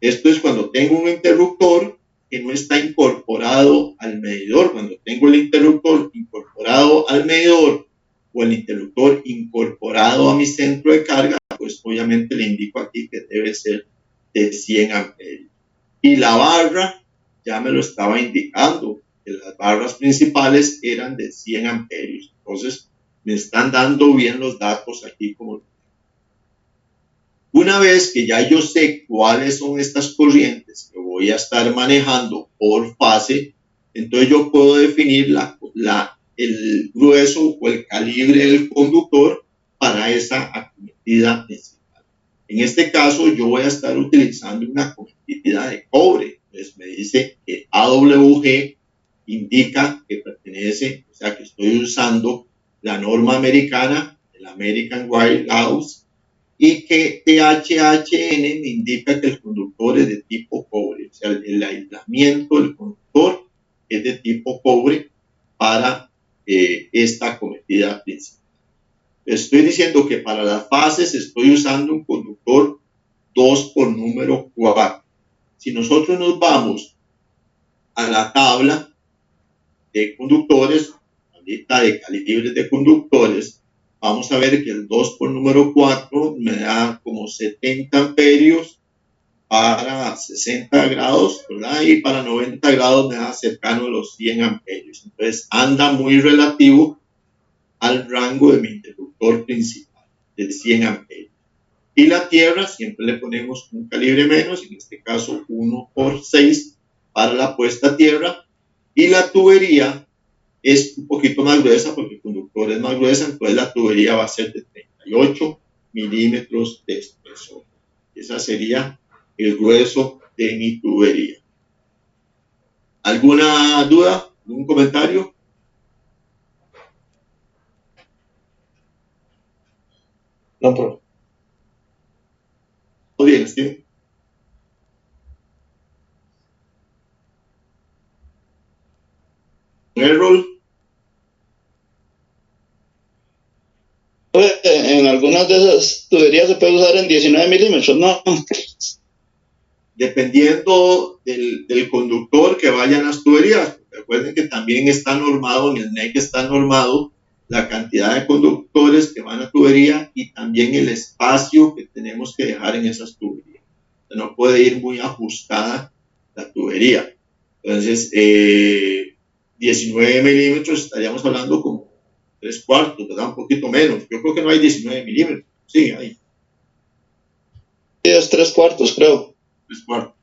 Speaker 1: Esto es cuando tengo un interruptor que no está incorporado al medidor. Cuando tengo el interruptor incorporado al medidor o el interruptor incorporado a mi centro de carga, pues obviamente le indico aquí que debe ser de 100 amperios. Y la barra ya me lo estaba indicando, que las barras principales eran de 100 amperios. Entonces me están dando bien los datos aquí como. Una vez que ya yo sé cuáles son estas corrientes que voy a estar manejando por fase, entonces yo puedo definir el grueso o el calibre del conductor para esa acometida principal. En este caso yo voy a estar utilizando una acometida de cobre. Entonces me dice que AWG indica que pertenece, o sea que estoy usando la norma americana, el American Wire Gauss, y que THHN me indica que el conductor es de tipo cobre, o sea, el aislamiento del conductor es de tipo cobre para esta acometida principal. Estoy diciendo que para las fases estoy usando un conductor 2 por número 4. Si nosotros nos vamos a la tabla de conductores, la lista de calibres de conductores, vamos a ver que el 2 por número 4 me da como 70 amperios para 60 grados, ¿verdad? Y para 90 grados me da cercano a los 100 amperios. Entonces anda muy relativo al rango de mi interruptor principal, de 100 amperios. Y la tierra siempre le ponemos un calibre menos, en este caso 1 por 6 para la puesta a tierra. Y la tubería es un poquito más gruesa porque el conductor es más gruesa, entonces la tubería va a ser de 38 milímetros de espesor. Esa sería el grueso de mi tubería. ¿Alguna duda? ¿Algún comentario?
Speaker 5: No, pero
Speaker 1: Muy bien, Steve. Errol.
Speaker 5: en algunas de esas tuberías se puede usar en 19 milímetros, ¿no?
Speaker 1: Dependiendo del conductor que vaya en las tuberías. Recuerden que también está normado, en el NEC está normado la cantidad de conductores que van a tubería y también el espacio que tenemos que dejar en esas tuberías. No puede ir muy ajustada la tubería. Entonces, 19 milímetros estaríamos hablando como 3/4, ¿verdad? Un poquito menos. Yo creo que no hay 19 milímetros. Sí, hay
Speaker 5: Sí, es 3/4, creo.
Speaker 1: 3/4.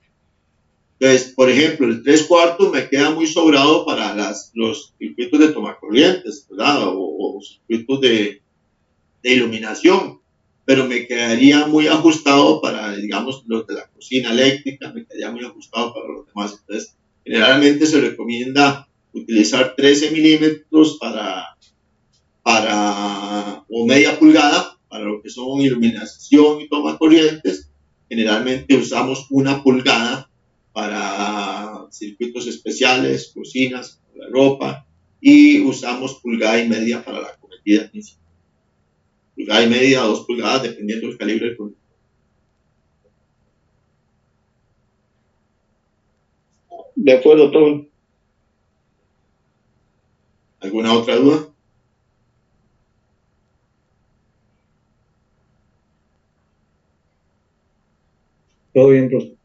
Speaker 1: Entonces, por ejemplo, el 3/4 me queda muy sobrado para los circuitos de tomacorrientes, ¿verdad? O circuitos de iluminación, pero me quedaría muy ajustado para, digamos, los de la cocina eléctrica, me quedaría muy ajustado para los demás. Entonces, generalmente se recomienda utilizar 13 milímetros o media pulgada para lo que son iluminación y tomacorrientes. Generalmente usamos 1 pulgada para circuitos especiales, cocinas, la ropa, y usamos 1,5 pulgadas para la acometida principal. 1,5 pulgadas, 2 pulgadas, dependiendo del calibre del conductor.
Speaker 5: De acuerdo, todo.
Speaker 1: ¿Alguna otra duda?
Speaker 3: Todo bien, profe.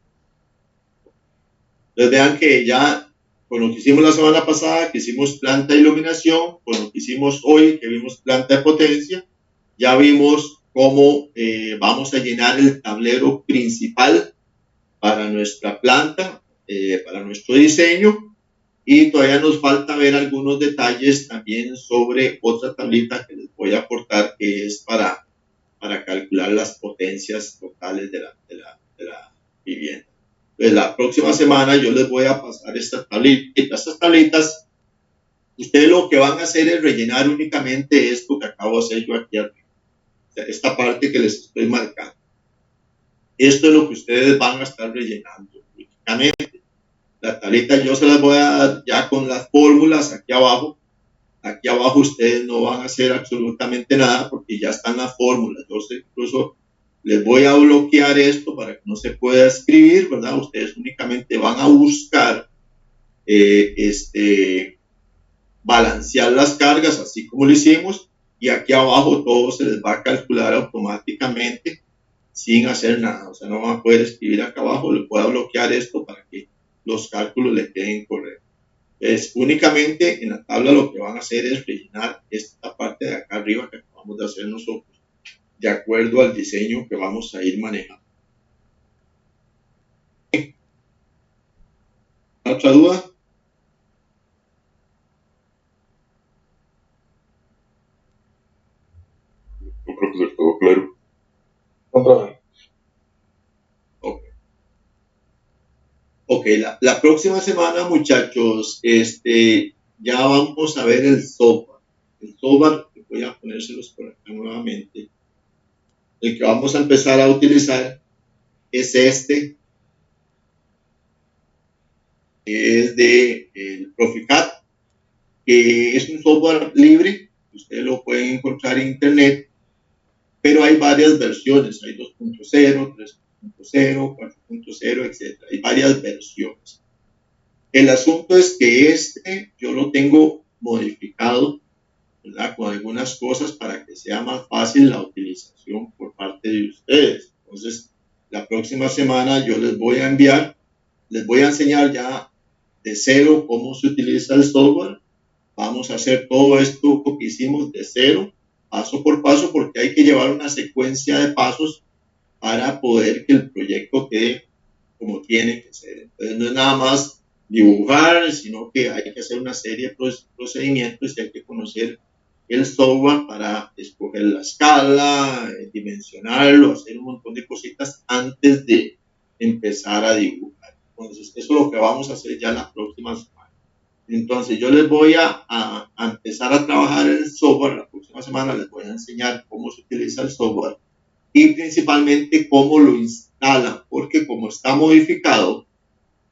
Speaker 1: Entonces vean que ya con lo que hicimos la semana pasada, que hicimos planta de iluminación, con lo que hicimos hoy, que vimos planta de potencia, ya vimos cómo vamos a llenar el tablero principal para nuestra planta, para nuestro diseño, y todavía nos falta ver algunos detalles también sobre otra tablita que les voy a aportar, que es para calcular las potencias totales de la vivienda. Entonces, la próxima semana yo les voy a pasar estas tablitas. Estas tablitas, ustedes lo que van a hacer es rellenar únicamente esto que acabo de hacer yo aquí arriba. O sea, esta parte que les estoy marcando. Esto es lo que ustedes van a estar rellenando únicamente. La tablita yo se las voy a dar ya con las fórmulas aquí abajo. Aquí abajo ustedes no van a hacer absolutamente nada porque ya están las fórmulas. Yo incluso les voy a bloquear esto para que no se pueda escribir, ¿verdad? Ustedes únicamente van a buscar balancear las cargas así como lo hicimos, y aquí abajo todo se les va a calcular automáticamente sin hacer nada. O sea, no van a poder escribir acá abajo, les voy a bloquear esto para que los cálculos le queden correctos. Únicamente en la tabla lo que van a hacer es rellenar esta parte de acá arriba que acabamos de hacer nosotros, de acuerdo al diseño que vamos a ir manejando. ¿Otra duda?
Speaker 6: No, profesor, todo claro.
Speaker 4: No, profe.
Speaker 1: Ok. Ok, la próxima semana, muchachos, ya vamos a ver el software. El software, voy a ponérselos por acá nuevamente. El que vamos a empezar a utilizar es que es de el Proficat, que es un software libre. Ustedes lo pueden encontrar en internet, pero hay varias versiones. Hay 2.0, 3.0, 4.0, etc. Hay varias versiones. El asunto es que yo lo tengo modificado, ¿verdad? Con algunas cosas para que sea más fácil la utilización por parte de ustedes. Entonces, la próxima semana yo les voy a enseñar ya de cero cómo se utiliza el software. Vamos a hacer todo esto que hicimos de cero, paso por paso, porque hay que llevar una secuencia de pasos para poder que el proyecto quede como tiene que ser. Entonces, no es nada más dibujar, sino que hay que hacer una serie de procedimientos y hay que conocer el software para escoger la escala, dimensionarlo, hacer un montón de cositas antes de empezar a dibujar. Entonces, eso es lo que vamos a hacer ya la próxima semana. Entonces, yo les voy a empezar a trabajar en el software. La próxima semana les voy a enseñar cómo se utiliza el software y principalmente cómo lo instalan, porque como está modificado,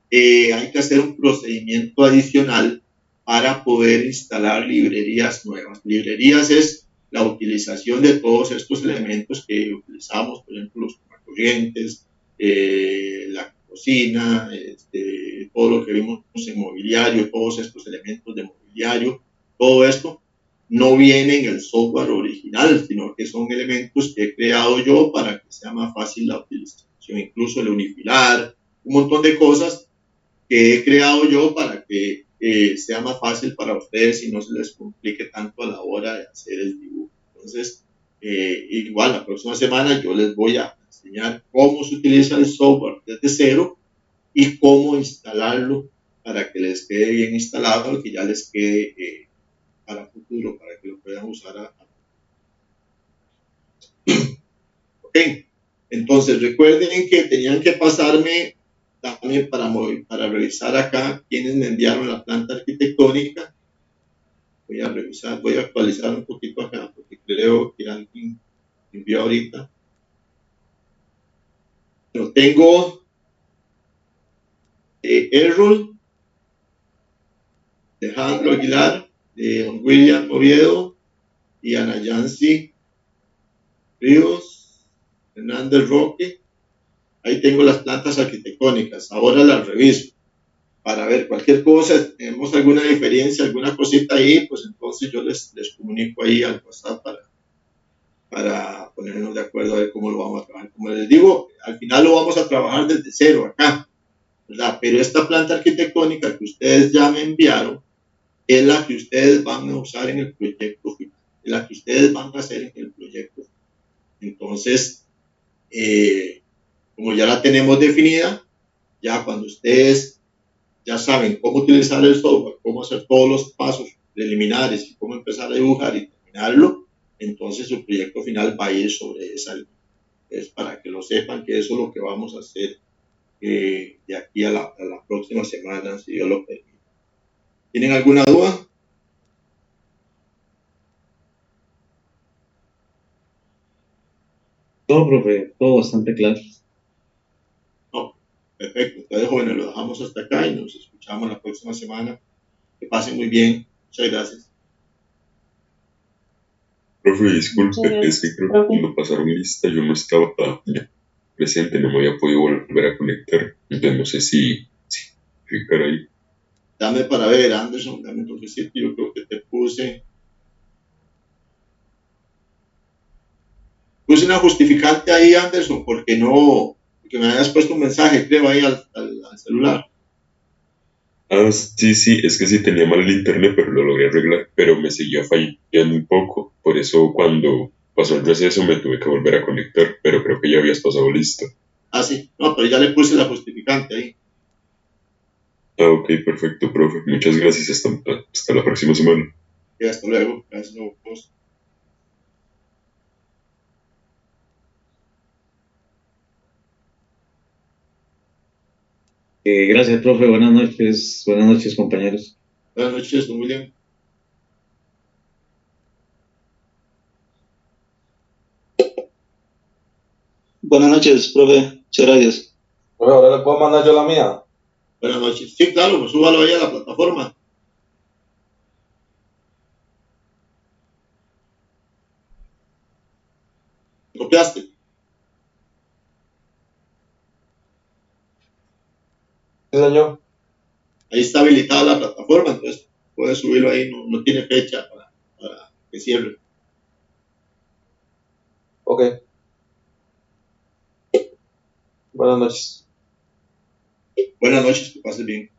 Speaker 1: hay que hacer un procedimiento adicional para poder instalar librerías nuevas. Librerías es la utilización de todos estos elementos que utilizamos, por ejemplo, los corrientes, la cocina, todo lo que vimos en mobiliario, todos estos elementos de mobiliario, todo esto no viene en el software original, sino que son elementos que he creado yo para que sea más fácil la utilización, incluso el unifilar, un montón de cosas que he creado yo para que sea más fácil para ustedes y no se les complique tanto a la hora de hacer el dibujo. Entonces, igual la próxima semana yo les voy a enseñar cómo se utiliza el software desde cero y cómo instalarlo para que les quede bien instalado y que ya les quede para futuro, para que lo puedan usar. Ok, entonces recuerden que tenían que pasarme también para revisar acá quienes me enviaron la planta arquitectónica. Voy a revisar, voy a actualizar un poquito acá porque creo que alguien envió ahorita. Lo tengo Errol, Alejandro Aguilar, Don William Oviedo y Ana Yancy Ríos, Hernández Roque. Ahí tengo las plantas arquitectónicas. Ahora las reviso para ver cualquier cosa, tenemos alguna diferencia, alguna cosita ahí, pues entonces yo les comunico ahí al WhatsApp para ponernos de acuerdo a ver cómo lo vamos a trabajar. Como les digo, al final lo vamos a trabajar desde cero acá, ¿verdad? Pero esta planta arquitectónica que ustedes ya me enviaron es la que ustedes van a usar en el proyecto final, es la que ustedes van a hacer en el proyecto final. Entonces, como ya la tenemos definida, ya cuando ustedes ya saben cómo utilizar el software, cómo hacer todos los pasos preliminares y cómo empezar a dibujar y terminarlo, entonces su proyecto final va a ir sobre esa línea. Es para que lo sepan que eso es lo que vamos a hacer de aquí a la próxima semana, si Dios lo permite. ¿Tienen alguna duda?
Speaker 3: Todo, profe, todo bastante claro.
Speaker 1: No, perfecto. Entonces, jóvenes, lo dejamos hasta acá y nos escuchamos la próxima semana. Que pasen muy bien. Muchas gracias.
Speaker 6: Profe, disculpe, es que creo que cuando pasaron lista yo no estaba presente, no me había podido volver a conectar. Entonces no sé si clicar ahí.
Speaker 1: Dame para ver, Anderson, dame un toquecito. Yo creo que te puse una justificante ahí, Anderson, porque me habías puesto un mensaje, creo, ahí al celular.
Speaker 6: Ah, sí, es que sí tenía mal el internet, pero lo logré arreglar, pero me seguía fallando un poco. Por eso cuando pasó el receso me tuve que volver a conectar, pero creo que ya habías pasado listo.
Speaker 1: Ah, sí, no, pero ya le puse la justificante ahí.
Speaker 6: Ah, ok, perfecto, profe. Muchas gracias. Hasta la próxima semana.
Speaker 1: Y hasta luego. Gracias a vos.
Speaker 3: Gracias, profe. Buenas noches, compañeros.
Speaker 1: Buenas noches, don William.
Speaker 5: Buenas noches, profe. Muchas gracias.
Speaker 4: Profe, ahora le puedo mandar yo la mía.
Speaker 1: Buenas noches. Sí, claro, pues súbalo ahí a la plataforma. ¿Copiaste?
Speaker 4: Sí, señor.
Speaker 1: Ahí está habilitada la plataforma, entonces puedes subirlo ahí, no tiene fecha para que cierre.
Speaker 4: Ok. Buenas noches.
Speaker 1: Buenas noches, que pases bien.